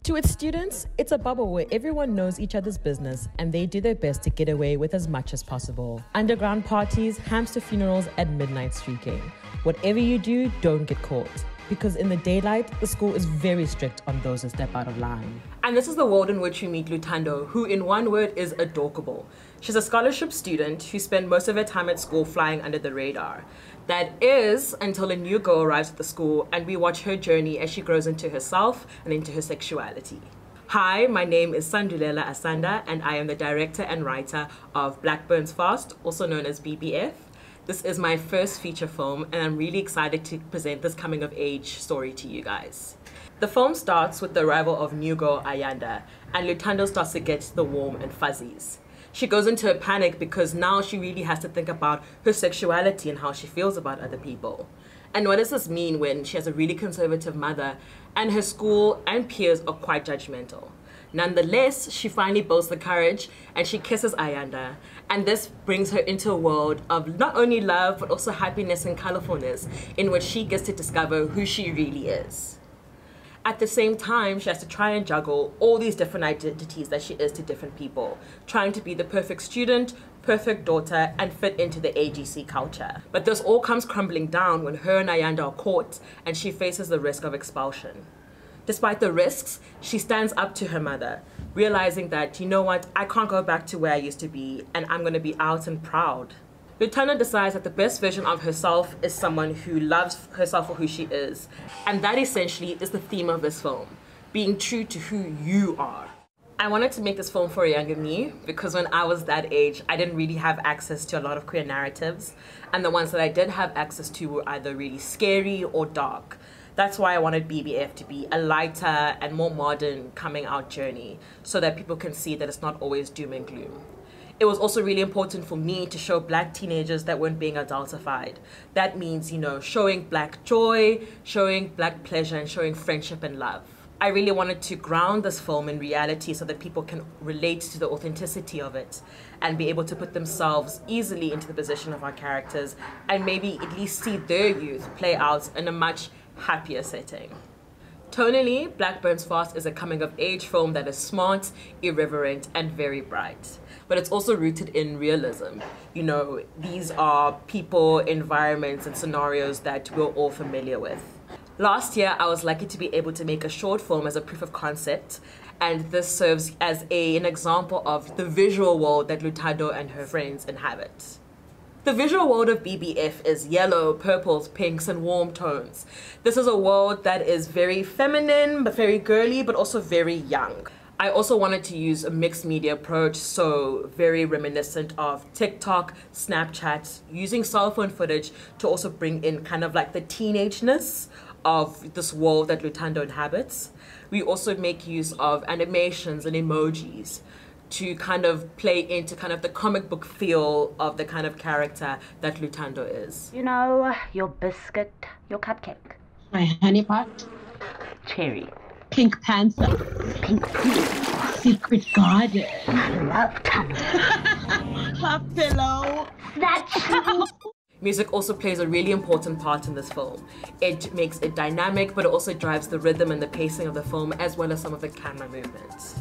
[SPEAKER 17] to its students, it's a bubble where everyone knows each other's business and they do their best to get away with as much as possible. Underground parties, hamster funerals, and midnight streaking. Whatever you do, don't get caught. Because in the daylight, the school is very strict on those who step out of line. And this is the world in which we meet Luthando, who in one word is adorkable. She's a scholarship student who spent most of her time at school flying under the radar. That is until a new girl arrives at the school and we watch her journey as she grows into herself and into her sexuality. Hi, my name is Sandulela Asanda and I am the director and writer of Black Burns Fast, also known as BBF. This is my first feature film and I'm really excited to present this coming of age story to you guys. The film starts with the arrival of new girl Ayanda and Luthando starts to get the warm and fuzzies. She goes into a panic because now she really has to think about her sexuality and how she feels about other people. And what does this mean when she has a really conservative mother and her school and peers are quite judgmental? Nonetheless, she finally builds the courage and she kisses Ayanda. And this brings her into a world of not only love, but also happiness and colorfulness in which she gets to discover who she really is. At the same time, she has to try and juggle all these different identities that she is to different people, trying to be the perfect student, perfect daughter, and fit into the AGC culture. But this all comes crumbling down when her and Ayanda are caught and she faces the risk of expulsion. Despite the risks, she stands up to her mother, realizing that, you know what, I can't go back to where I used to be, and I'm going to be out and proud. Luthando decides that the best version of herself is someone who loves herself for who she is. And that essentially is the theme of this film, being true to who you are. I wanted to make this film for a younger me because when I was that age, I didn't really have access to a lot of queer narratives. And the ones that I did have access to were either really scary or dark. That's why I wanted BBF to be a lighter and more modern coming out journey so that people can see that it's not always doom and gloom. It was also really important for me to show Black teenagers that weren't being adultified. That means, you know, showing Black joy, showing Black pleasure, and showing friendship and love. I really wanted to ground this film in reality so that people can relate to the authenticity of it and be able to put themselves easily into the position of our characters and maybe at least see their youth play out in a much happier setting. Tonally, Black Burns Fast is a coming-of-age film that is smart, irreverent, and very bright. But it's also rooted in realism. You know, these are people, environments, and scenarios that we're all familiar with. Last year, I was lucky to be able to make a short film as a proof of concept, and this serves as an example of the visual world that Luthando and her friends inhabit. The visual world of BBF is yellow, purples, pinks, and warm tones. This is a world that is very feminine, but very girly, but also very young. I also wanted to use a mixed media approach, so very reminiscent of TikTok, Snapchat, using cell phone footage to also bring in kind of like the teenageness of this world that Luthando inhabits. We also make use of animations and emojis to kind of play into kind of the comic book feel of the kind of character that Luthando is.
[SPEAKER 18] You know, your biscuit, your cupcake.
[SPEAKER 19] My honey pot.
[SPEAKER 18] Cherry.
[SPEAKER 19] Pink Panther.
[SPEAKER 18] Pink Panther.
[SPEAKER 19] Secret Garden.
[SPEAKER 18] Love tunnel.
[SPEAKER 19] Love pillow.
[SPEAKER 18] That's
[SPEAKER 17] Music also plays a really important part in this film. It makes it dynamic, but it also drives the rhythm and the pacing of the film, as well as some of the camera movements.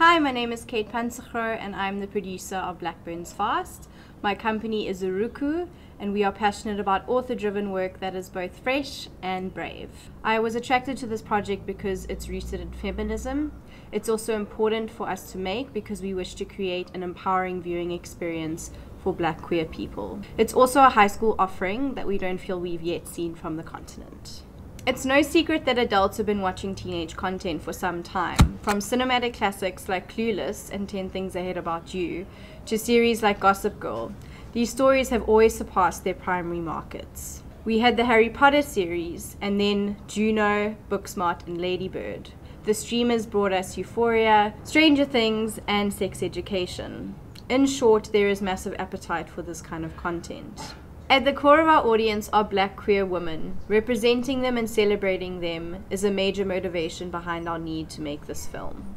[SPEAKER 20] Hi, my name is Kate Pansacher and I'm the producer of Black Burns Fast. My company is Uruku and we are passionate about author-driven work that is both fresh and brave. I was attracted to this project because it's rooted in feminism. It's also important for us to make because we wish to create an empowering viewing experience for Black queer people. It's also a high school offering that we don't feel we've yet seen from the continent. It's no secret that adults have been watching teenage content for some time, from cinematic classics like Clueless and 10 Things I Hate About You, to series like Gossip Girl. These stories have always surpassed their primary markets. We had the Harry Potter series, and then Juno, Booksmart, and Lady Bird. The streamers brought us Euphoria, Stranger Things, and Sex Education. In short, there is massive appetite for this kind of content. At the core of our audience are Black queer women. Representing them and celebrating them is a major motivation behind our need to make this film.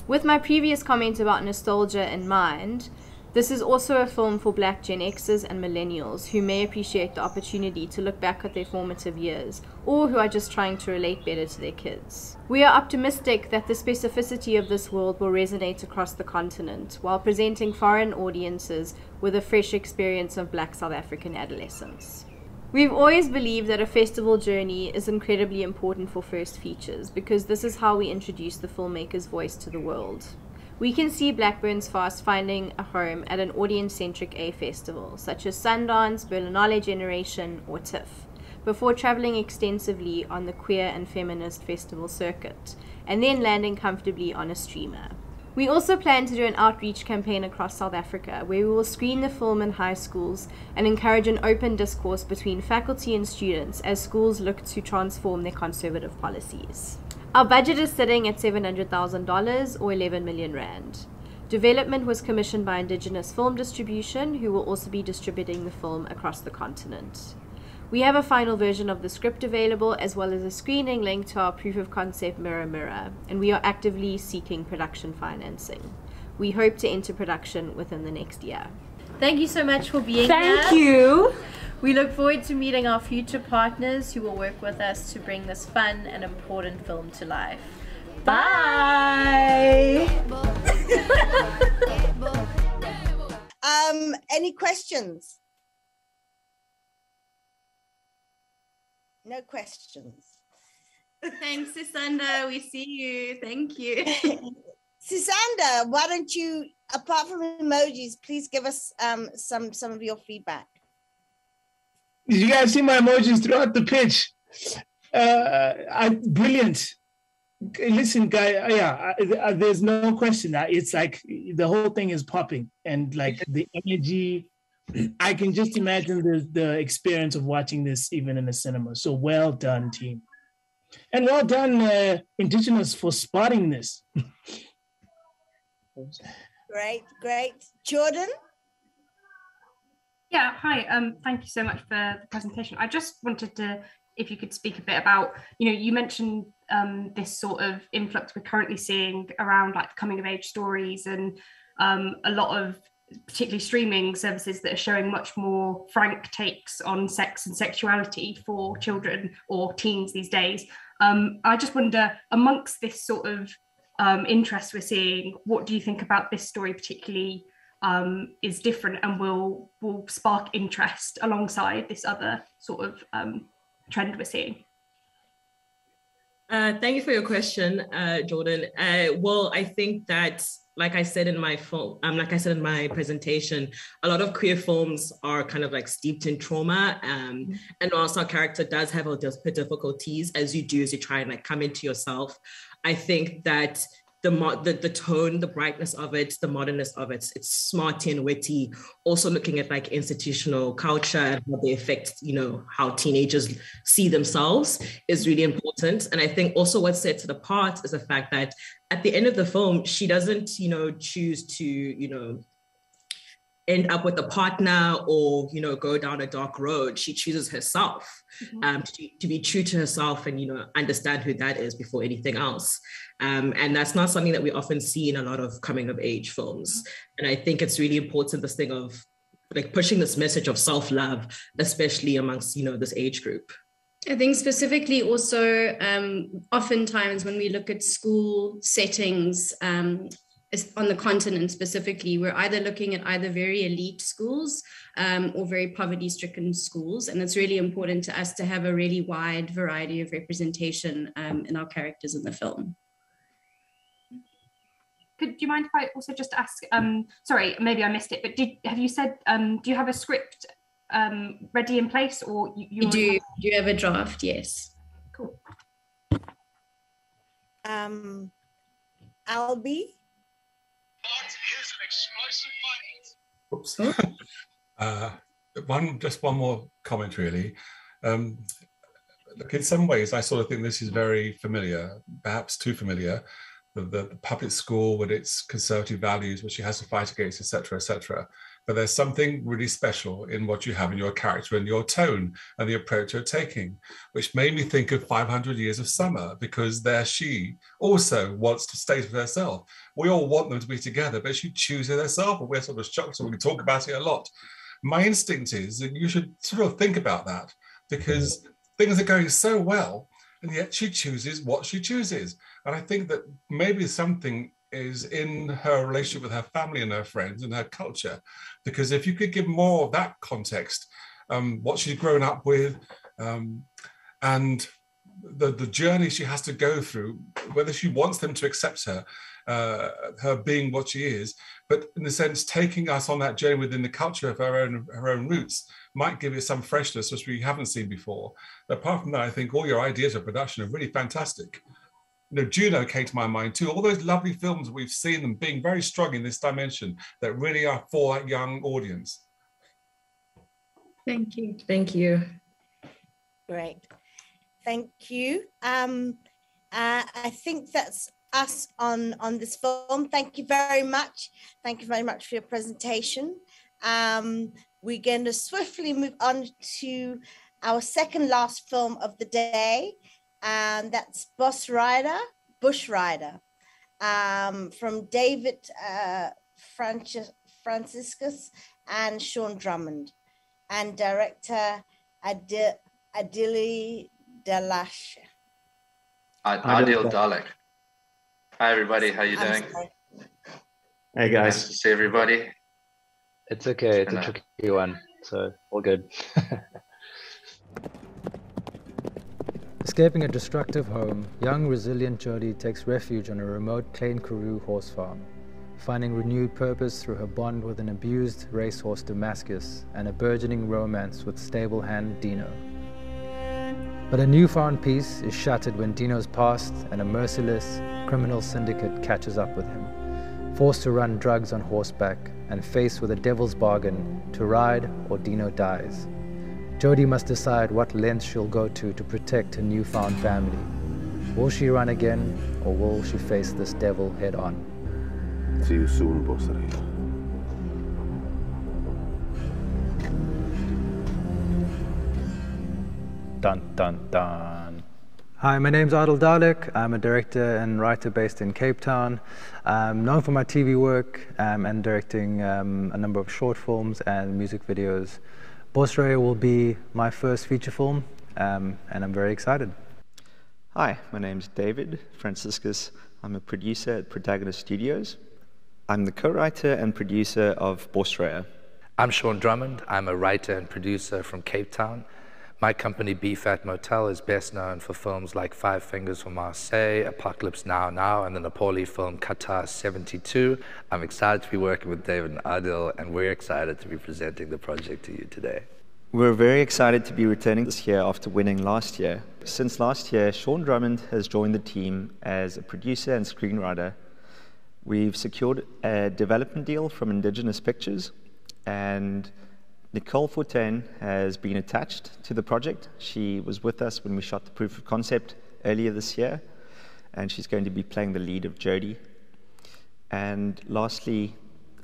[SPEAKER 20] With my previous comment about nostalgia in mind, this is also a film for Black Gen Xers and millennials who may appreciate the opportunity to look back at their formative years, or who are just trying to relate better to their kids. We are optimistic that the specificity of this world will resonate across the continent, while presenting foreign audiences with a fresh experience of Black South African adolescence. We've always believed that a festival journey is incredibly important for first features, because this is how we introduce the filmmaker's voice to the world. We can see Blackburn's Fast finding a home at an audience-centric A festival, such as Sundance, Berlinale Generation, or TIFF, before traveling extensively on the queer and feminist festival circuit, and then landing comfortably on a streamer. We also plan to do an outreach campaign across South Africa, where we will screen the film in high schools and encourage an open discourse between faculty and students as schools look to transform their conservative policies. Our budget is sitting at $700,000 or 11 million rand. Development was commissioned by Indigenous Film Distribution, who will also be distributing the film across the continent. We have a final version of the script available, as well as a screening link to our proof of concept Mirror Mirror, and we are actively seeking production financing. We hope to enter production within the next year. Thank you so much for being here.
[SPEAKER 13] Thank you.
[SPEAKER 20] We look forward to meeting our future partners who will work with us to bring this fun and important film to life.
[SPEAKER 13] Bye.
[SPEAKER 1] Any questions? No questions.
[SPEAKER 19] Thanks, Sisanda. We see you. Thank you.
[SPEAKER 1] Sisanda, why don't you, apart from emojis, please give us some of your feedback.
[SPEAKER 21] Did you guys see my emojis throughout the pitch? Brilliant. Listen, guy, there's no question that it's like the whole thing is popping, and like the energy. I can just imagine the experience of watching this even in the cinema. So well done, team. And well done, Indigenous, for spotting this.
[SPEAKER 1] Great. Jordan?
[SPEAKER 22] Yeah, hi. Thank you so much for the presentation. I just wanted to, if you could speak a bit about, you mentioned this sort of influx we're currently seeing around like coming of age stories, and a lot of particularly streaming services that are showing much more frank takes on sex and sexuality for children or teens these days. I just wonder, amongst this sort of interest we're seeing, what do you think about this story particularly is different and will spark interest alongside this other sort of trend we're seing?
[SPEAKER 23] Thank you for your question, Jordan. Well, I think that, like I said in my presentation, a lot of queer films are kind of like steeped in trauma, and also our character does have all those difficulties as you try and like come into yourself. I think that the tone, the brightness of it, the modernness of it, it's smart and witty. Also looking at like institutional culture and how they affect, how teenagers see themselves is really important. And I think also what sets it apart is the fact that at the end of the film, she doesn't, choose to, end up with a partner or, go down a dark road. She chooses herself, to be true to herself and, understand who that is before anything else. And that's not something that we often see in a lot of coming of age films. And I think it's really important, this thing of like pushing this message of self-love, especially amongst, this age group.
[SPEAKER 19] I think specifically also, oftentimes when we look at school settings, on the continent specifically, we're either looking at either very elite schools or very poverty-stricken schools. And it's really important to us to have a really wide variety of representation in our characters in the film.
[SPEAKER 22] Do you mind if I also just ask, sorry, maybe I missed it, but have you said, do you have a script ready in place, or you
[SPEAKER 19] do you have a draft? Yes.
[SPEAKER 22] Cool.
[SPEAKER 1] Albie?
[SPEAKER 16] Oops. One more comment, really. Look, in some ways, I sort of think this is very familiar, perhaps too familiar. the public school with its conservative values, which she has to fight against, etc., etc. But there's something really special in what you have in your character and your tone and the approach you're taking, which made me think of 500 Years of Summer, because there she also wants to stay with herself. We all want them to be together, but she chooses herself, and we're sort of shocked, so we can talk about it a lot. My instinct is that you should sort of think about that, because things are going so well, and yet she chooses what she chooses. And I think that maybe something is in her relationship with her family and her friends and her culture, because if you could give more of that context, what she's grown up with, and the journey she has to go through, whether she wants them to accept her, her being what she is, but in a sense, taking us on that journey within the culture of her own roots might give it some freshness which we haven't seen before. But apart from that, I think all your ideas of production are really fantastic. You know, Juno came to my mind too. All those lovely films we've seen them being very strong in this dimension that really are for that young audience.
[SPEAKER 22] Thank you.
[SPEAKER 23] Thank you.
[SPEAKER 1] Great. Thank you. I think that's us on this film. Thank you very much. Thank you very much for your presentation. We're going to swiftly move on to our second last film of the day, and that's Bush Rider, from David Franciscus and Sean Drummond, and director Adil Dalash.
[SPEAKER 2] Adil Dalek. Hi everybody, how you doing?
[SPEAKER 3] Hey guys.
[SPEAKER 2] Nice to see everybody.
[SPEAKER 3] It's okay, it's a tricky one, so all good.
[SPEAKER 6] Escaping a destructive home, young, resilient Jody takes refuge on a remote Klein Karoo horse farm, finding renewed purpose through her bond with an abused racehorse Damascus and a burgeoning romance with stable hand Dino. But a newfound peace is shattered when Dino's past and a merciless criminal syndicate catches up with him, forced to run drugs on horseback and faced with a devil's bargain to ride or Dino dies. Jody must decide what lengths she'll go to protect her newfound family. Will she run again, or will she face this devil head on?
[SPEAKER 24] See you soon, Bosare.
[SPEAKER 6] Dun, dun, dun. Hi, my name's Adil Dalek. I'm a director and writer based in Cape Town. I'm known for my TV work and directing a number of short films and music videos. Bush Rider will be my first feature film, and I'm very excited.
[SPEAKER 25] Hi, my name's David Franciscus. I'm a producer at Protagonist Studios. I'm the co-writer and producer of Bush Rider.
[SPEAKER 26] I'm Sean Drummond. I'm a writer and producer from Cape Town. My company, BFAT Motel, is best known for films like Five Fingers from Marseille, Apocalypse Now, and the Nepali film Qatar 72. I'm excited to be working with David and Adil, and we're excited to be presenting the project to you today.
[SPEAKER 25] We're very excited to be returning this year after winning last year. Since last year, Sean Drummond has joined the team as a producer and screenwriter. We've secured a development deal from Indigenous Pictures, and Nicole Fortin has been attached to the project. She was with us when we shot the proof of concept earlier this year, and she's going to be playing the lead of Jody. And lastly,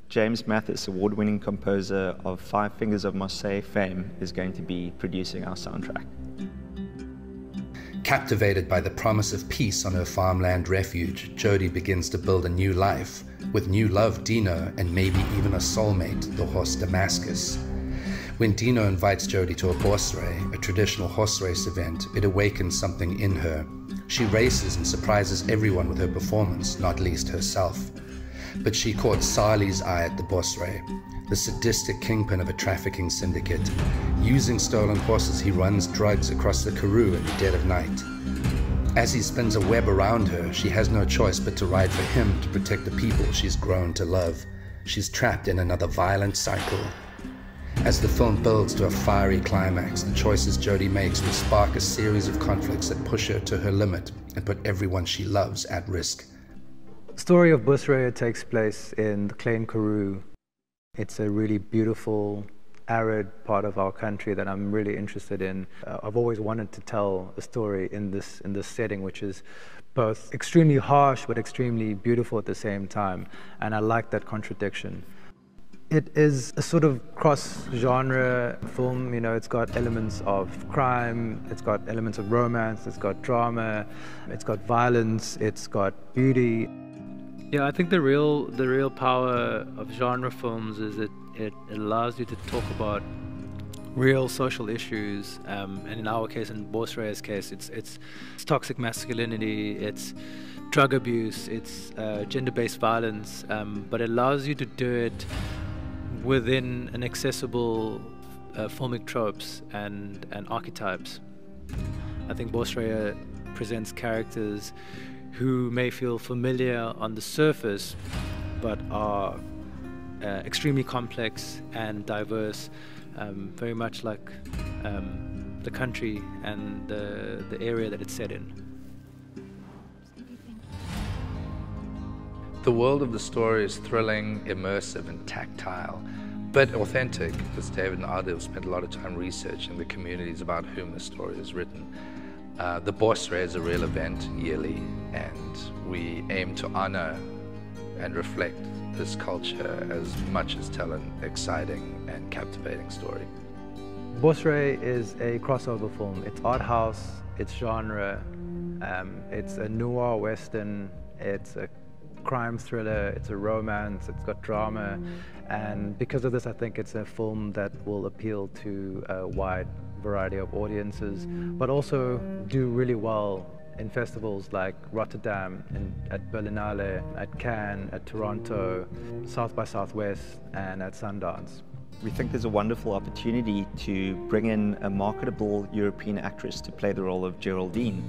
[SPEAKER 25] James Mathis, award-winning composer of Five Fingers of Marseille fame, is going to be producing our soundtrack.
[SPEAKER 26] Captivated by the promise of peace on her farmland refuge, Jody begins to build a new life, with new love Dino and maybe even a soulmate, the horse Damascus. When Dino invites Jody to a Borsray, a traditional horse race event, it awakens something in her. She races and surprises everyone with her performance, not least herself. But she caught Sali's eye at the Borsray, the sadistic kingpin of a trafficking syndicate. Using stolen horses, he runs drugs across the Karoo in the dead of night. As he spins a web around her, she has no choice but to ride for him to protect the people she's grown to love. She's trapped in another violent cycle. As the film builds to a fiery climax, the choices Jody makes will spark a series of conflicts that push her to her limit and put everyone she loves at risk.
[SPEAKER 6] The story of Bush Rider takes place in the Klein Karoo. It's a really beautiful, arid part of our country that I'm really interested in. I've always wanted to tell a story in this setting, which is both extremely harsh but extremely beautiful at the same time, and I like that contradiction. It is a sort of cross-genre film, you know, it's got elements of crime, it's got elements of romance, it's got drama, it's got violence, it's got beauty.
[SPEAKER 4] Yeah, I think the real power of genre films is that it allows you to talk about real social issues, and in our case, in Bosraya's case, it's toxic masculinity, it's drug abuse, it's gender-based violence, but it allows you to do it within an accessible filmic tropes and archetypes. I think Bosraya presents characters who may feel familiar on the surface, but are extremely complex and diverse, very much like the country and the area that it's set in.
[SPEAKER 26] The world of the story is thrilling, immersive, and tactile, but authentic, because David and Adil spent a lot of time researching the communities about whom the story is written. The Bosraya is a real event yearly, and we aim to honor and reflect this culture as much as tell an exciting and captivating story.
[SPEAKER 6] Bosraya is a crossover film. It's art house, it's genre, it's a noir western, it's a crime thriller, it's a romance, it's got drama, and because of this I think it's a film that will appeal to a wide variety of audiences, but also do really well in festivals like Rotterdam, at Berlinale, at Cannes, at Toronto, South by Southwest, and at Sundance.
[SPEAKER 25] We think there's a wonderful opportunity to bring in a marketable European actress to play the role of Geraldine.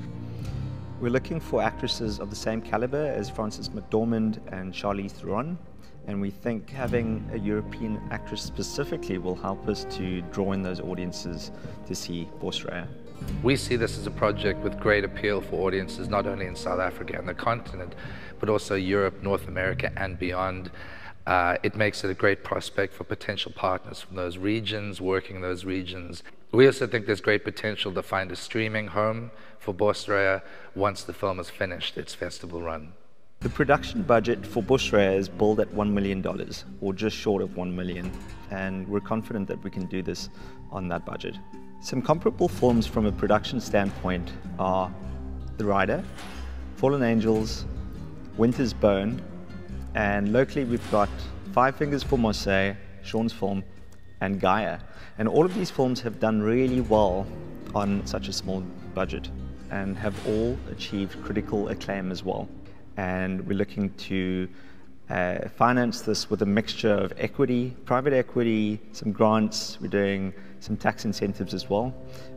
[SPEAKER 25] We're looking for actresses of the same caliber as Frances McDormand and Charlize Theron, and we think having a European actress specifically will help us to draw in those audiences to see Bosraya.
[SPEAKER 26] We see this as a project with great appeal for audiences not only in South Africa and the continent, but also Europe, North America, and beyond. It makes it a great prospect for potential partners from those regions, working in those regions. We also think there's great potential to find a streaming home for Bosraya once the film has finished its festival run.
[SPEAKER 25] The production budget for Bosraya is billed at $1 million, or just short of $1 million, and we're confident that we can do this on that budget. Some comparable films from a production standpoint are The Rider, Fallen Angels, Winter's Bone, and locally we've got Five Fingers for Marseille, Sean's film, and Gaia. And all of these films have done really well on such a small budget and have all achieved critical acclaim as well. And we're looking to finance this with a mixture of equity, private equity, some grants, we're doing some tax incentives as well.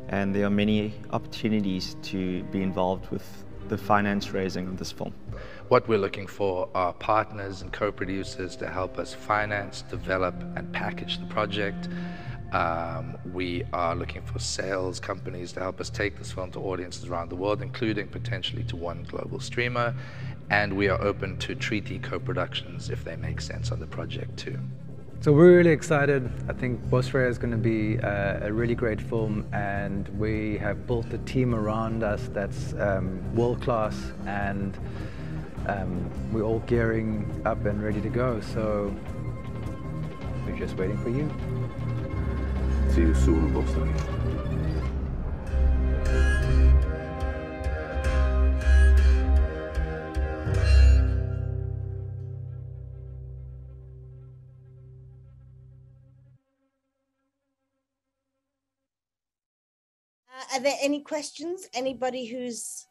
[SPEAKER 25] And there are many opportunities to be involved with the finance raising of this film.
[SPEAKER 26] What we're looking for are partners and co-producers to help us finance, develop, and package the project. We are looking for sales companies to help us take this film to audiences around the world, including potentially to one global streamer. And we are open to treaty co-productions if they make sense on the project too.
[SPEAKER 6] So we're really excited. I think Bosraya is going to be a really great film, and we have built a team around us that's world-class, and we're all gearing up and ready to go. So we're just waiting for you.
[SPEAKER 24] See you soon, Bosraya.
[SPEAKER 1] Are there any questions? Anybody who's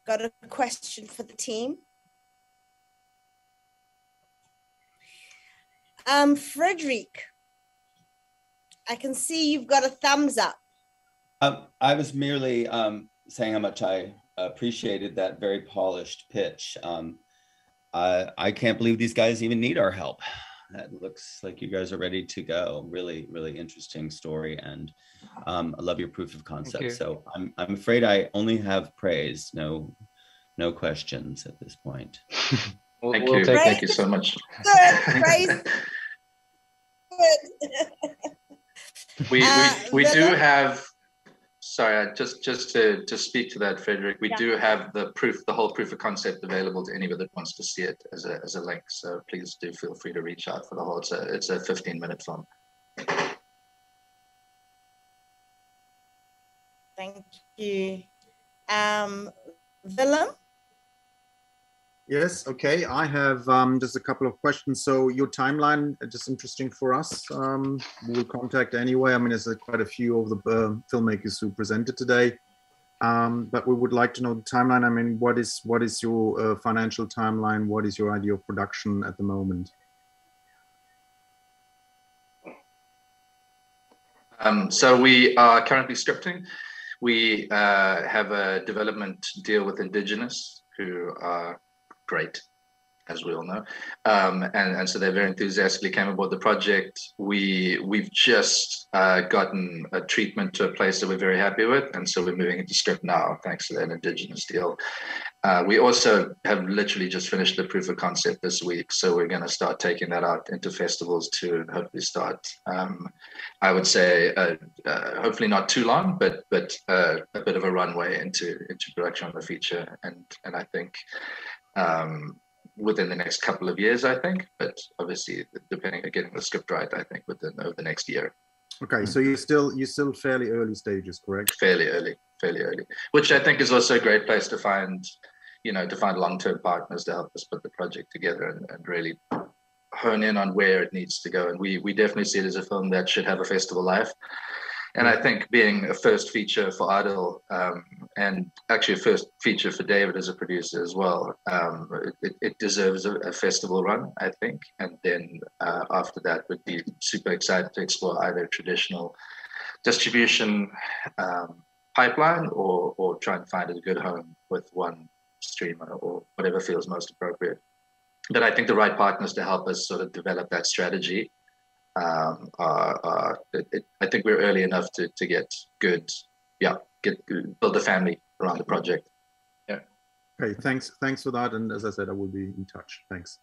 [SPEAKER 1] got a question for the team? Frederick, I can see you've got a thumbs up.
[SPEAKER 5] I was merely saying how much I appreciated that very polished pitch. I can't believe these guys even need our help. That looks like you guys are ready to go. Really, really interesting story, and I love your proof of concept. So I'm afraid I only have praise, no questions at this point.
[SPEAKER 2] Thank you. Thank you so much.
[SPEAKER 1] Good, praise. Good.
[SPEAKER 2] We do have Sorry, just to speak to that, Frederick, we do have the whole proof of concept available to anybody that wants to see it as a link. So please do feel free to reach out for the whole. It's a 15-minute film.
[SPEAKER 1] Thank you. Willem?
[SPEAKER 7] Yes, okay. I have just a couple of questions. So your timeline, just interesting for us. We'll contact anyway. I mean, there's quite a few of the filmmakers who presented today, but we would like to know the timeline. I mean, what is your financial timeline? What is your idea of production at the moment?
[SPEAKER 2] So we are currently scripting. We have a development deal with Indigenous, who are great, as we all know, and so they very enthusiastically came aboard the project. We've just gotten a treatment to a place that we're very happy with, and so we're moving into script now thanks to that Indigenous deal. We also have literally just finished the proof of concept this week, so we're going to start taking that out into festivals to hopefully start, I would say, hopefully not too long, but a bit of a runway into production on the feature, and I think within the next couple of years, I think, but obviously depending on getting the script right, I think over the next year.
[SPEAKER 7] Okay, so you're still fairly early stages, correct?
[SPEAKER 2] Fairly early, which I think is also a great place to find, to find long-term partners to help us put the project together and really hone in on where it needs to go. And we definitely see it as a film that should have a festival life. And I think being a first feature for Adil, and actually a first feature for David as a producer as well, it deserves a festival run, I think. And then after that, would be super excited to explore either traditional distribution pipeline or try and find a good home with one streamer or whatever feels most appropriate. But I think the right partners to help us sort of develop that strategy. I think we're early enough to get good, build a family around the project. Yeah.
[SPEAKER 7] Okay, thanks for that. And as I said, I will be in touch. Thanks.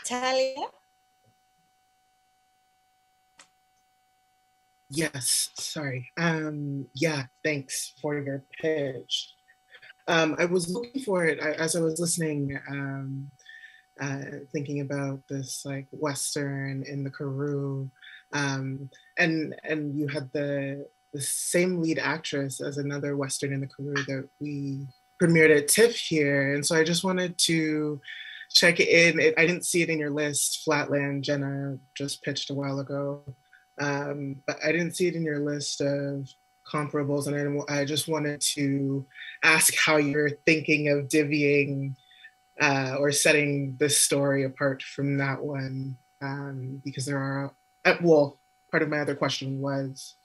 [SPEAKER 1] Talia?
[SPEAKER 15] Yes, sorry. Yeah, thanks for your pitch. I was looking for it as I was listening. Thinking about this like Western in the Karoo, and you had the same lead actress as another Western in the Karoo that we premiered at TIFF here, and so I just wanted to check in. I didn't see it in your list. Flatland, Jenna just pitched a while ago, but I didn't see it in your list of comparables, and I just wanted to ask how you're thinking of divvying or setting this story apart from that one, because there are, part of my other question was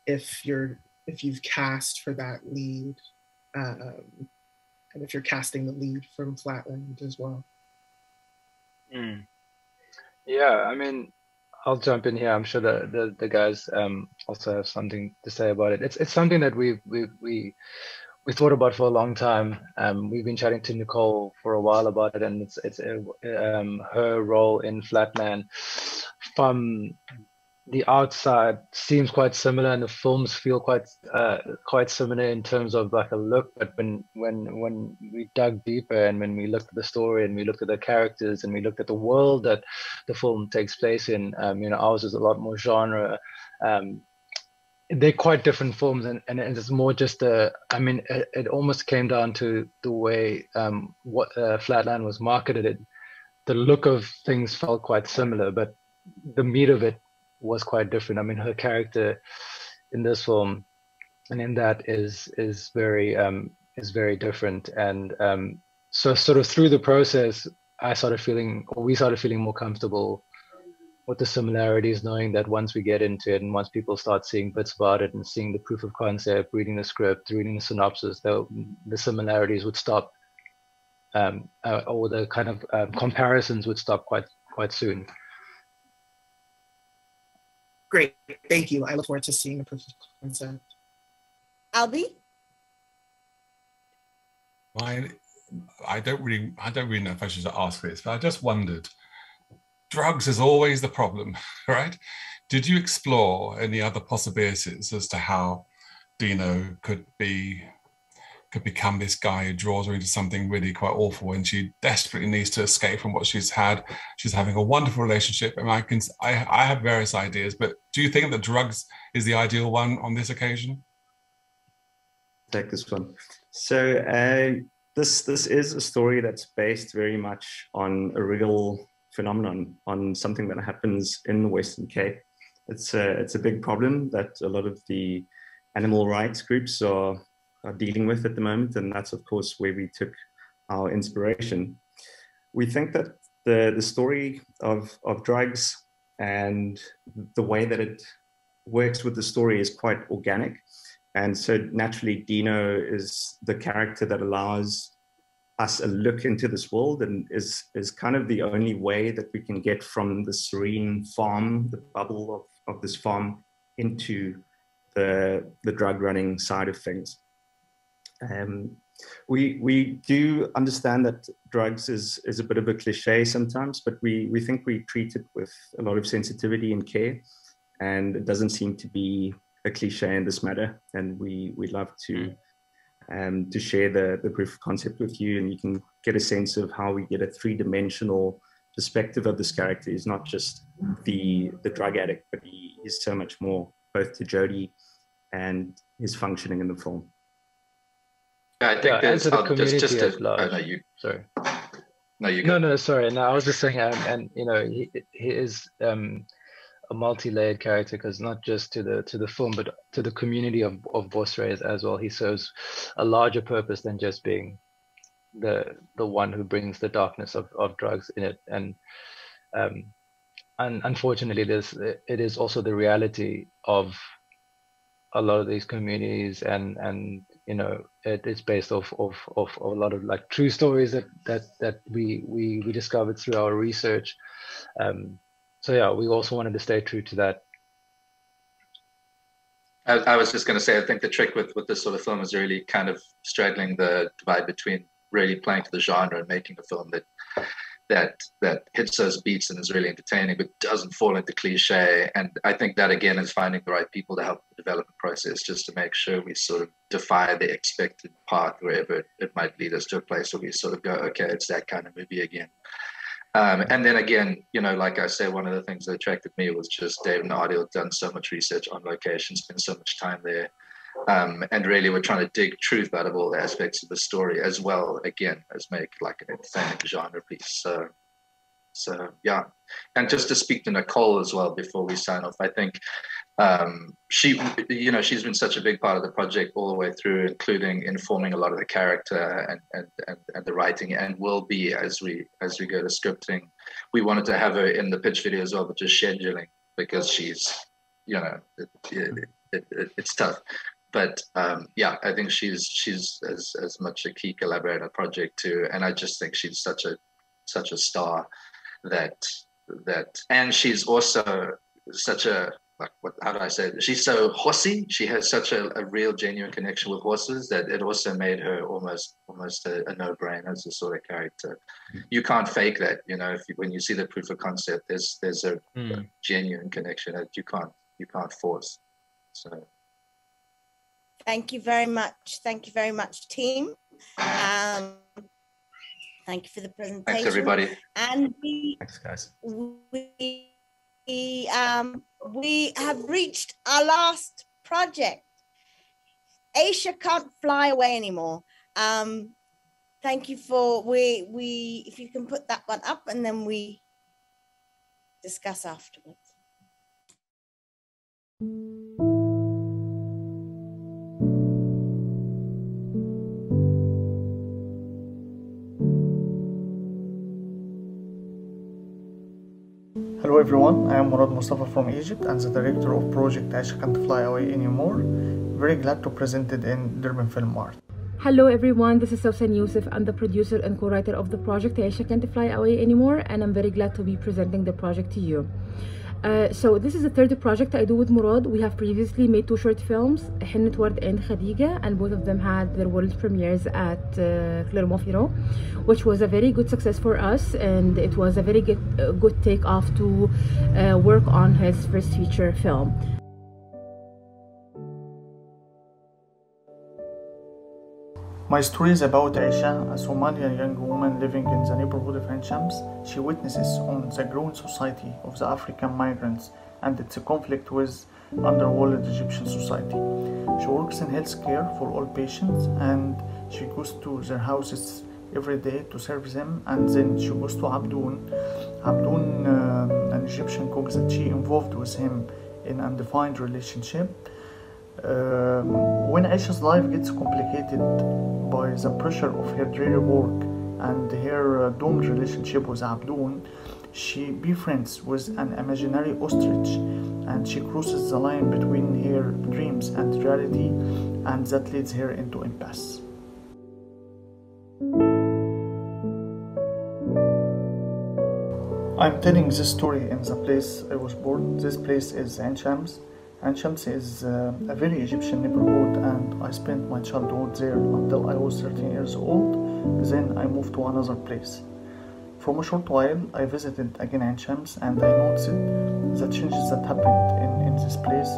[SPEAKER 15] if you've cast for that lead, and if you're casting the lead from Flatland as well.
[SPEAKER 6] Yeah, I mean, I'll jump in here. I'm sure the guys also have something to say about it. It's something that we thought about for a long time. We've been chatting to Nicole for a while about it, and it's her role in Flatland from the outside seems quite similar, and the films feel quite similar in terms of like a look. But when we dug deeper and when we looked at the story and we looked at the characters and we looked at the world that the film takes place in, ours is a lot more genre. They're quite different films, and it's more just it almost came down to the way what Flatland was marketed. The look of things felt quite similar, but the meat of it was quite different. I mean, her character in this film and in that is very different, and so sort of through the process, we started feeling more comfortable with the similarities, knowing that once we get into it and once people start seeing bits about it and seeing the proof of concept, reading the script, reading the synopsis, the similarities would stop, or the kind of comparisons would stop quite soon.
[SPEAKER 15] Great, thank you. I look forward to seeing the proof of concept.
[SPEAKER 1] Albie?
[SPEAKER 16] I don't really know if I should ask this, but I just wondered, drugs is always the problem, right? Did you explore any other possibilities as to how Dino could become this guy who draws her into something really quite awful, and she desperately needs to escape from what she's had. She's having a wonderful relationship, and I have various ideas, but do you think that drugs is the ideal one on this occasion?
[SPEAKER 25] Take this one. So this is a story that's based very much on a real phenomenon, on something that happens in the Western Cape. It's a big problem that a lot of the animal rights groups are dealing with at the moment, and that's of course where we took our inspiration. We think that the story of drugs and the way that it works with the story is quite organic, and so naturally Dino is the character that allows us a look into this world, and is kind of the only way that we can get from the serene farm, the bubble of this farm, into the drug running side of things. We do understand that drugs is a bit of a cliche sometimes, but we think we treat it with a lot of sensitivity and care, and it doesn't seem to be a cliche in this matter. And we'd love to share the proof of concept with you, and you can get a sense of how we get a three-dimensional perspective of this character. He's not just the drug addict, but he's so much more, both to Jodie and his functioning in the film.
[SPEAKER 2] Yeah, I think there's
[SPEAKER 3] just at large.
[SPEAKER 2] Oh, no, you.
[SPEAKER 3] Sorry.
[SPEAKER 2] No, you go.
[SPEAKER 3] No, sorry. No, I was just saying, and you know, he is a multi-layered character, because not just to the film, but to the community of Bosraes as well. He serves a larger purpose than just being the one who brings the darkness of drugs in it. And unfortunately, it is also the reality of a lot of these communities, and you know, it's based off a lot of like true stories that we discovered through our research. So yeah, we also wanted to stay true to that.
[SPEAKER 2] I was just going to say, I think the trick with this sort of film is really kind of straddling the divide between really playing to the genre and making a film that hits those beats and is really entertaining, but doesn't fall into cliche. And I think that again is finding the right people to help the development process, just to make sure we sort of defy the expected path wherever it might lead us to a place where we sort of go, okay, it's that kind of movie again. And then again, you know, like I say, one of the things that attracted me was just Dave and Adi had done so much research on location, spent so much time there. And really we're trying to dig truth out of all the aspects of the story, as well, again, as make like an entertaining genre piece. So yeah. And just to speak to Nicole as well before we sign off, I think she, you know, she's been such a big part of the project all the way through, including informing a lot of the character and the writing, and will be as we go to scripting. We wanted to have her in the pitch video as well, but just scheduling, because she's, you know, it's tough. But yeah, I think she's as much a key collaborator on the project too, and I just think she's such a star that and she's also such a, like, how do I say it? She's so horsey. She has such a real genuine connection with horses that it also made her almost a no-brainer as a sort of character. You can't fake that, you know. When you see the proof of concept, there's a genuine connection that you can't force. So.
[SPEAKER 1] Thank you very much. Thank you very much, team. Thank you for the presentation.
[SPEAKER 2] Thanks, everybody.
[SPEAKER 1] And
[SPEAKER 5] thanks, guys.
[SPEAKER 1] We have reached our last project. Aisha Can't Fly Away Anymore. Thank you for if you can put that one up, and then we discuss afterwards.
[SPEAKER 8] Hello everyone, I am Murad Mustafa from Egypt and the director of Project Aisha Can't Fly Away Anymore. Very glad to present it in Durban Film Mart.
[SPEAKER 9] Hello everyone, this is Sausan Youssef. I'm the producer and co-writer of the project Aisha Can't Fly Away Anymore, and I'm very glad to be presenting the project to you. So this is the third project I do with Murad. We have previously made two short films, Hinnat Ward and Khadija, and both of them had their world premieres at Clermont-Ferrand, which was a very good success for us, and it was a very good take-off to work on his first feature film.
[SPEAKER 8] My story is about Aisha, a Somalian young woman living in the neighborhood of Ain Shams. She witnesses on the growing society of the African migrants and its conflict with underworld Egyptian society. She works in healthcare for all patients, and she goes to their houses every day to serve them, and then she goes to Abdoun, an Egyptian cook that she involved with him in an undefined relationship. When Aisha's life gets complicated by the pressure of her daily work and her doomed relationship with Abdoun, she befriends with an imaginary ostrich, and she crosses the line between her dreams and reality, and that leads her into impasse. I'm telling this story in the place I was born. This place is Ain Shams. Ain Shams is a very Egyptian neighborhood, and I spent my childhood there until I was 13 years old. Then I moved to another place. From a short while, I visited again Ain Shams, and I noticed the changes that happened in this place,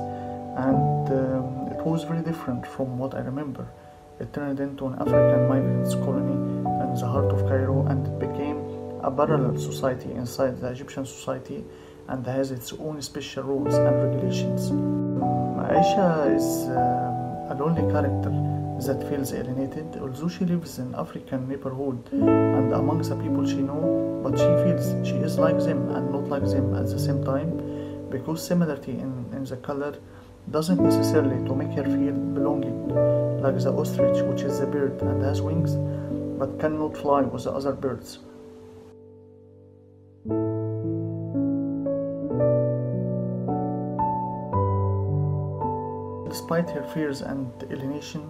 [SPEAKER 8] and it was very different from what I remember. It turned into an African migrants colony in the heart of Cairo, and it became a parallel society inside the Egyptian society, and has its own special rules and regulations. Aisha is a lonely character that feels alienated, although she lives in African neighborhood and among the people she knows, but she feels she is like them and not like them at the same time, because similarity in the color doesn't necessarily to make her feel belonging, like the ostrich, which is a bird and has wings, but cannot fly with the other birds. Despite her fears and alienation,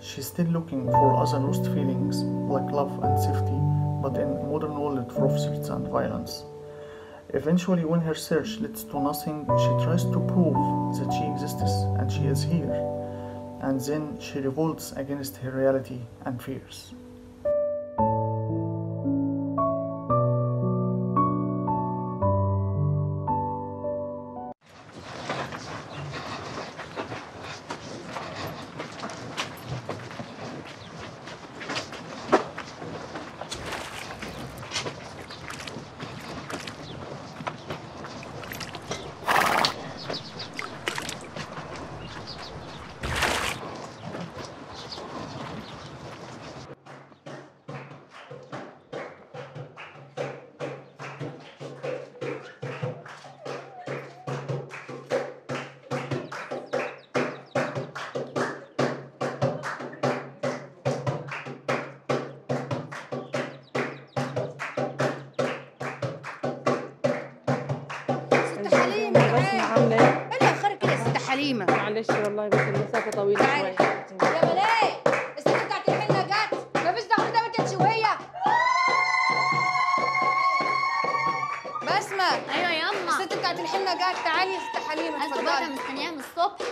[SPEAKER 8] she's still looking for other lost feelings like love and safety, but in modern world full of threats and violence. Eventually, when her search leads to nothing, she tries to prove that she exists and she is here, and then she revolts against her reality and fears.
[SPEAKER 10] معلش والله بس المسافة طويلة شوية. يا بلاء الست بتاعت الحنة جت، مفيش دعوة ده بنت شوية. بسمة. أيوة ياما. الست بتاعت الحنة جت، تعالي يا ست حليمة اتفضلي. أنا مستنياها من الصبح.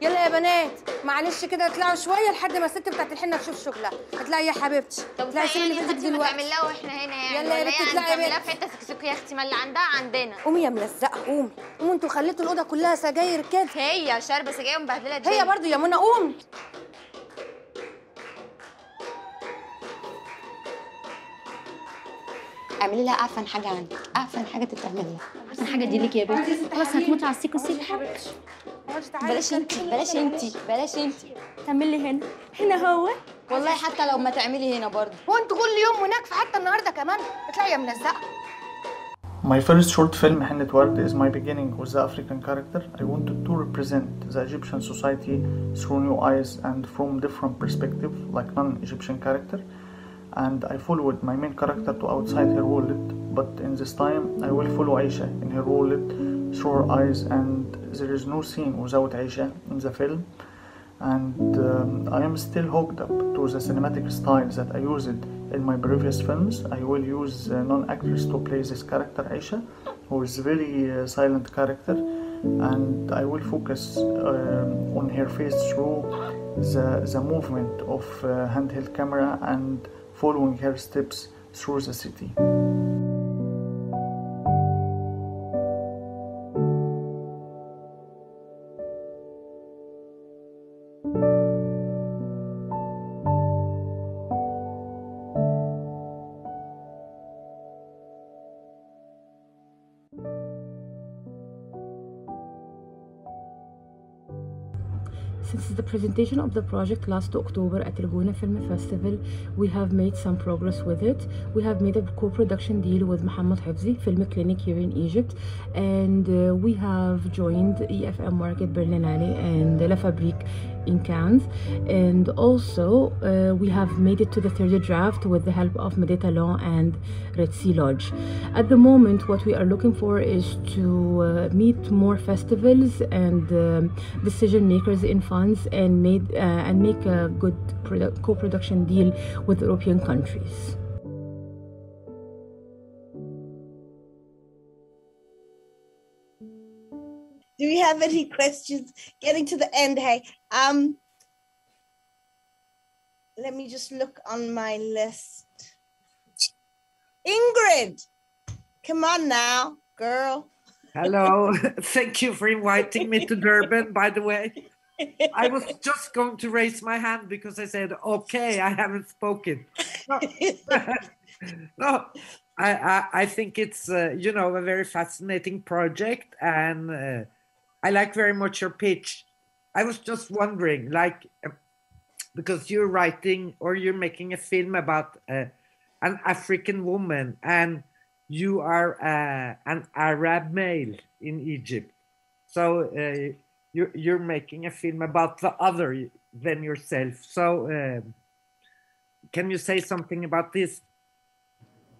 [SPEAKER 10] يلا يا بنات معلش كده اطلعوا شوية لحد ما الست بتاعت الحنة تشوف شغلها. اطلعي يا حبيبتي. طب اطلعي سيبي اللي في ايدك دلوقتي. بتعمل لها واحنا هنا يعني. يلا يا بنتي اطلعي يا بنتي. بتعمل لها في حتة سكسوكة يا اختي، ما اللي عندها عندنا. قومي يا ملزقة قومي. قوموا انتوا خليتوا الأوضة كلها سجاير كده. هي شاربة سجاير ومبهدلة الدنيا. هي برضه يا منى قومي.
[SPEAKER 11] اعملي لها اعفن حاجه عندك، اعفن حاجه تتعمل لها. احسن حاجه دي ليكي يا بنتي. خلاص هتموتي على السيكو سيب حبيبتي. بلاش انتي بلاش انتي بلاش انتي تعملي هنا. هنا هو والله حتى لو ما تعملي هنا برضه. هو انتوا كل يوم ونكفه حتى النهارده كمان. اطلعي يا ملزقه.
[SPEAKER 8] My first short film, Hennet Ward, is my beginning with the African character. I wanted to represent the Egyptian society through new eyes and from different perspectives, like non-Egyptian character. And I followed my main character to outside her world, but in this time I will follow Aisha in her world through her eyes, and there is no scene without Aisha in the film. And I am still hooked up to the cinematic style that I used in my previous films. I will use non-actors to play this character Aisha, who is a very silent character, and I will focus on her face through the movement of handheld camera and following her steps through the city.
[SPEAKER 9] Since the presentation of the project last October at Laguna Film Festival, we have made some progress with it. We have made a co-production deal with Mohammed Hafzi Film Clinic here in Egypt, and we have joined EFM Market Berlinale and La Fabrique in Cannes, and also we have made it to the third draft with the help of Médétalon and Red Sea Lodge. At the moment, what we are looking for is to meet more festivals and decision makers in funds and make a good co-production deal with European countries.
[SPEAKER 1] Do we have any questions? Getting to the end, hey. Let me just look on my list. Ingrid, come on now, girl.
[SPEAKER 12] Hello, thank you for inviting me to Durban, by the way. I was just going to raise my hand because I said, okay, I haven't spoken. No, I think it's, you know, a very fascinating project, and I like very much your pitch. I was just wondering, like, because you're writing or you're making a film about an African woman, and you are an Arab male in Egypt. So you're making a film about the other than yourself. So can you say something about this?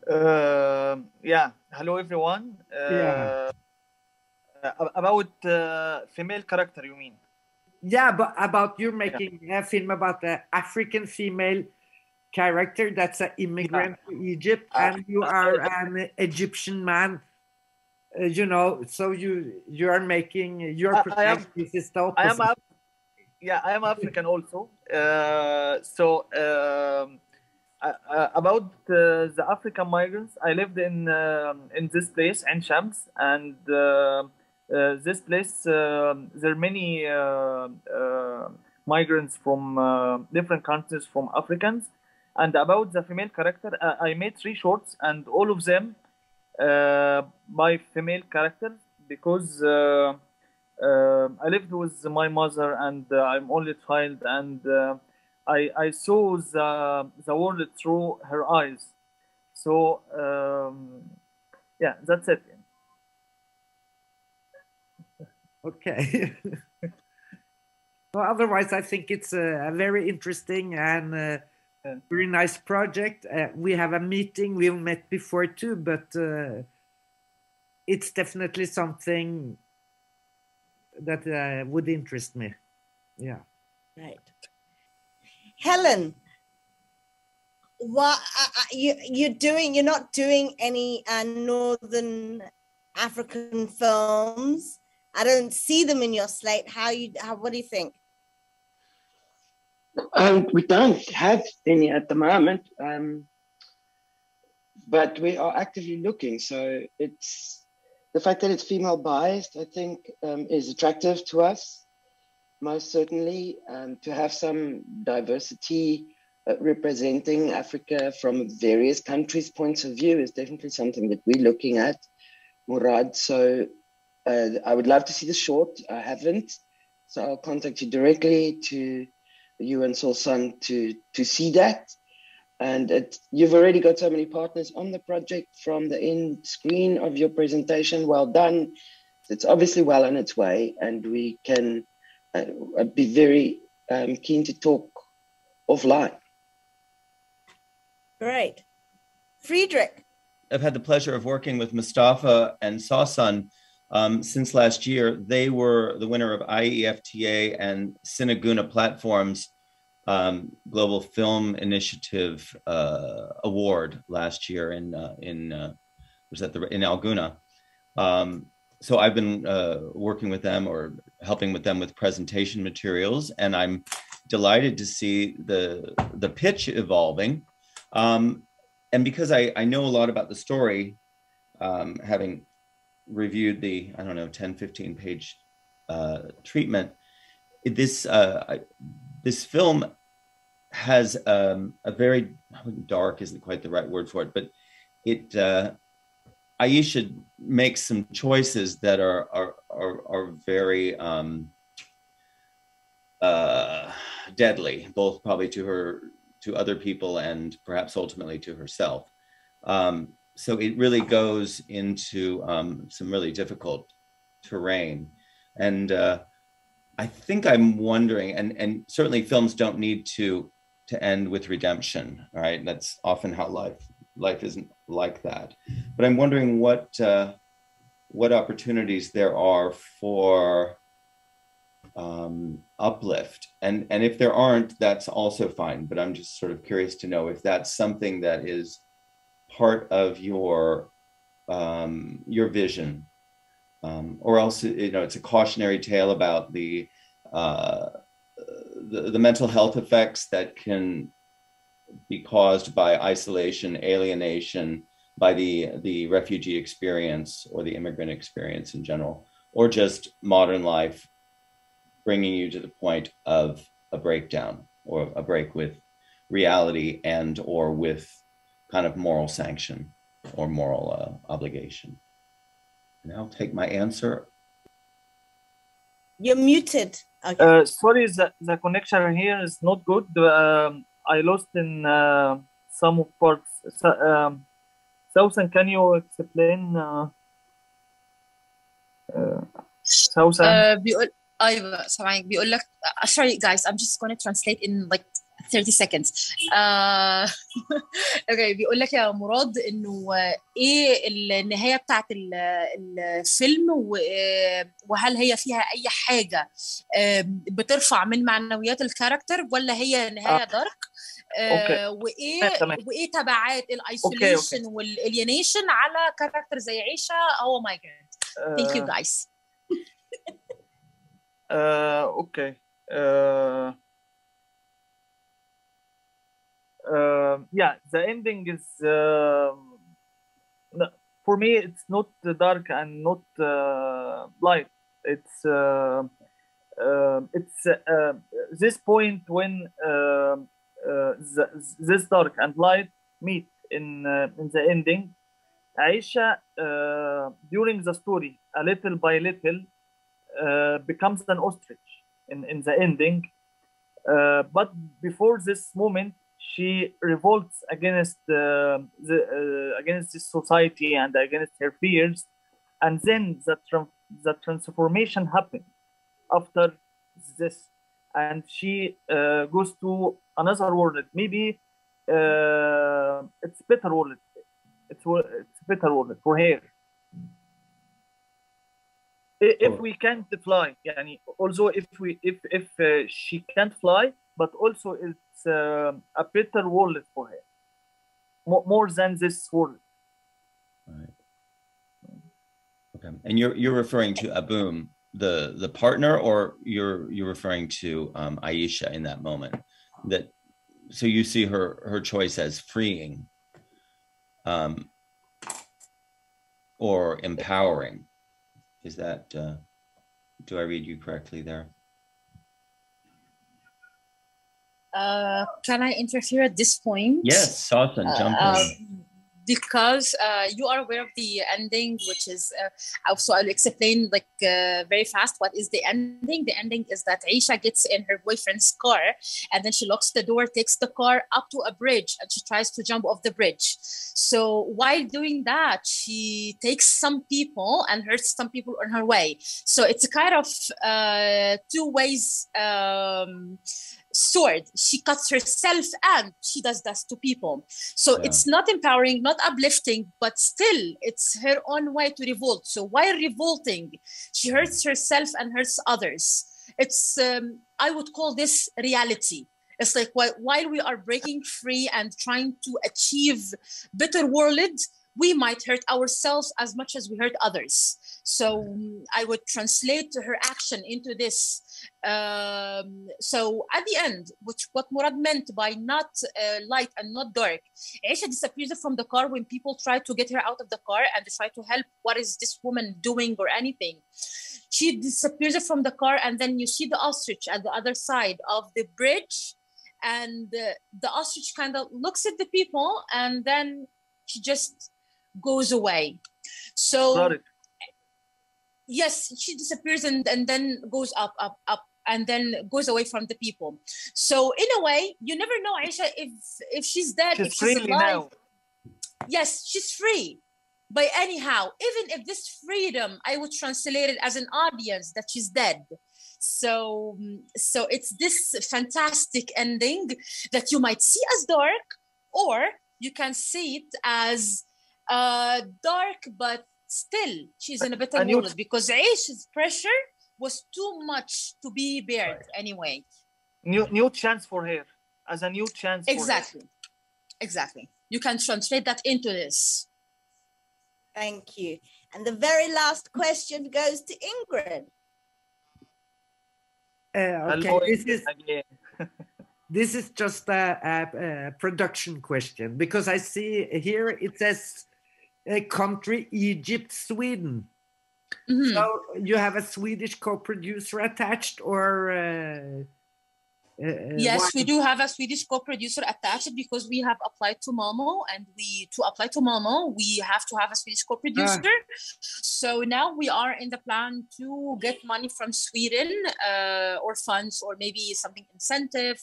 [SPEAKER 13] Yeah, hello everyone.
[SPEAKER 12] Yeah.
[SPEAKER 13] About female character, you mean?
[SPEAKER 12] Yeah, but about you're making a film about the African female character that's an immigrant to Egypt, and you are an Egyptian man. You know, so you are making your perspective is the opposite.
[SPEAKER 13] I am African also. About the African migrants, I lived in this place, Ain Shams, and this place there are many migrants from different countries, from Africans. And about the female character, I made 3 shorts, and all of them by female characters, because I lived with my mother, and I'm only child, and I saw the world through her eyes. So yeah, that's it.
[SPEAKER 12] Okay. Well, otherwise, I think it's a very interesting and very nice project. We have a meeting. We've met before too, but it's definitely something that would interest me. Yeah.
[SPEAKER 1] Right. Helen, what you're not doing any Northern African films. I don't see them in your slate. What do you think?
[SPEAKER 14] We don't have any at the moment, but we are actively looking. So it's the fact that it's female biased, I think, is attractive to us. Most certainly, to have some diversity representing Africa from various countries' points of view is definitely something that we're looking at, Murad. So I would love to see the short. I haven't, so I'll contact you directly to you and Solsan to see that. And you've already got so many partners on the project from the end screen of your presentation. Well done. It's obviously well on its way, and we can be very keen to talk offline.
[SPEAKER 1] Great. Friedrich.
[SPEAKER 5] I've had the pleasure of working with Mustafa and Sasan since last year. They were the winner of IEFTA and Sinaguna Platforms Global Film Initiative Award last year in Alguna. So I've been working with them or helping with them with presentation materials, and I'm delighted to see the pitch evolving. And because I know a lot about the story, having reviewed the, 10, 15 page treatment, this film has a very dark, isn't quite the right word for it, but Aisha makes some choices that are very deadly, both probably to other people and perhaps ultimately to herself. So it really goes into some really difficult terrain. And I think I'm wondering, and certainly films don't need to end with redemption, right? That's often how life isn't like that. But I'm wondering what opportunities there are for uplift, and if there aren't, that's also fine. But I'm just sort of curious to know if that's something that is part of your vision, or else it's a cautionary tale about the mental health effects that can be caused by isolation, alienation, by the refugee experience or the immigrant experience in general, or just modern life bringing you to the point of a breakdown or a break with reality and or with kind of moral sanction or moral obligation. And I'll take my answer.
[SPEAKER 1] You're muted. Okay.
[SPEAKER 13] Sorry, the connection here is not good. I lost in some parts. Sausan, can you explain? Sausan.
[SPEAKER 17] ايوه سامعك بيقول لك sorry guys I'm just going to translate in like 30 seconds. okay بيقول لك يا مراد انه ايه النهايه بتاعت الفيلم وهل هي فيها اي حاجه بترفع من معنويات الكاركتر ولا هي نهايه دارك وايه تبعات الايسوليشن والالينيشن على كاركتر زي عيشه. oh my god thank you guys.
[SPEAKER 13] Okay. Yeah, the ending is for me. It's not dark and not light. It's this point when this dark and light meet in the ending. Aisha, during the story, a little by little, becomes an ostrich in the ending, but before this moment she revolts against against this society and against her fears, and then the transformation happens after this, and she goes to another world. Maybe it's better world. It's better world for her. If we can't fly, يعني also if she can't fly, but also it's a better world for her, more than this world.
[SPEAKER 5] Right. Okay, and you're referring to Aboom, the partner, or you're referring to Aisha in that moment. That so you see her choice as freeing, or empowering. Is that, do I read you correctly there?
[SPEAKER 17] Can I interfere at this point?
[SPEAKER 5] Yes, Sausan, jump in.
[SPEAKER 17] Because you are aware of the ending, which is also I'll explain like very fast what is the ending. The ending is that Aisha gets in her boyfriend's car and then she locks the door, takes the car up to a bridge, and she tries to jump off the bridge. So while doing that, she takes some people and hurts some people on her way. So it's a kind of two ways sword. She cuts herself and she does that to people. So it's not empowering, not uplifting, but still it's her own way to revolt. So while revolting, she hurts herself and hurts others. It's I would call this reality. It's like while we are breaking free and trying to achieve better world, we might hurt ourselves as much as we hurt others. So I would translate her action into this. So at the end, what Murad meant by not light and not dark, Aisha disappears from the car when people try to get her out of the car and they try to help. What is this woman doing or anything? She disappears from the car, and then you see the ostrich at the other side of the bridge, and the ostrich kind of looks at the people, and then she just goes away. So yes, she disappears and then goes up. and then goes away from the people. So in a way, you never know, Aisha, if she's dead, if she's alive. Now. Yes, she's free. But anyhow, even if this freedom, I would translate it as an audience that she's dead. So it's this fantastic ending that you might see as dark, or you can see it as dark, but still she's in a better world, because Aisha's pressure was too much to be bared anyway.
[SPEAKER 13] New chance for her, as a new chance.
[SPEAKER 17] Exactly, exactly. You can translate that into this.
[SPEAKER 1] Thank you. And the very last question goes to Ingrid.
[SPEAKER 12] Okay, this is just a production question, because I see here it says a country, Egypt, Sweden. Mm-hmm. So you have a Swedish co-producer attached, or?
[SPEAKER 17] Yes, we do have a Swedish co-producer attached, because we have applied to Malmo, and to apply to Malmo, we have to have a Swedish co-producer. So now we are in the plan to get money from Sweden, or funds, or maybe something incentive.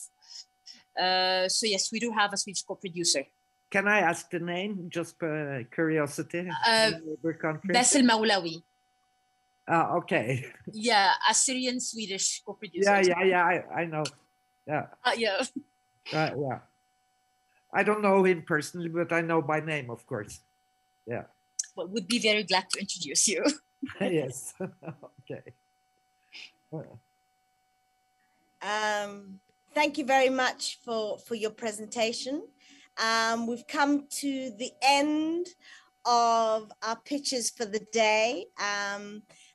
[SPEAKER 17] So yes, we do have a Swedish co-producer.
[SPEAKER 12] Can I ask the name, just curiosity?
[SPEAKER 17] Bassel Maulawi.
[SPEAKER 12] Okay.
[SPEAKER 17] Yeah, a Syrian Swedish co-producer.
[SPEAKER 12] I know. Yeah.
[SPEAKER 17] Yeah.
[SPEAKER 12] Yeah. I don't know him personally, but I know by name, of course. Yeah.
[SPEAKER 17] Well, would be very glad to introduce you.
[SPEAKER 12] Yes. Okay.
[SPEAKER 1] Thank you very much for your presentation. We've come to the end of our pitches for the day.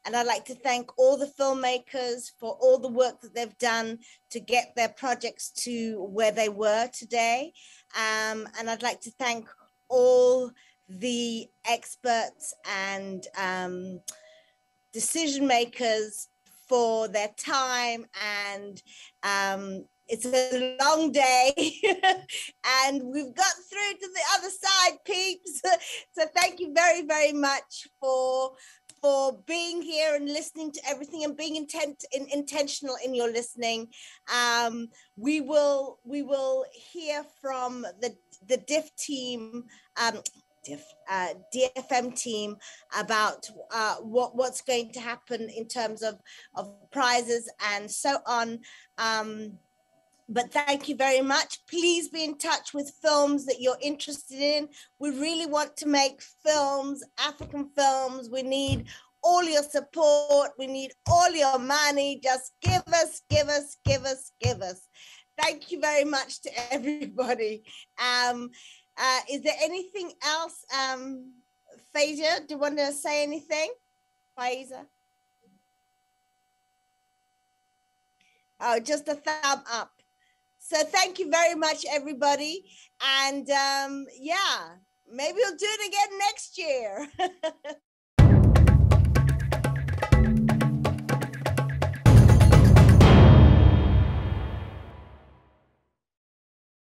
[SPEAKER 1] And I'd like to thank all the filmmakers for all the work that they've done to get their projects to where they were today. And I'd like to thank all the experts and decision makers for their time. And it's a long day and we've got through to the other side, peeps. So thank you very, very much for being here and listening to everything and being intentional in your listening. We will hear from the DIF team, DFM team, about what's going to happen in terms of prizes and so on. But thank you very much. Please be in touch with films that you're interested in. We really want to make films, African films. We need all your support. We need all your money. Just give us, give us, give us, give us. Thank you very much to everybody. Is there anything else? Faiza, do you want to say anything? Faiza? Oh, just a thumb up. So thank you very much, everybody. And yeah, maybe we'll do it again next year.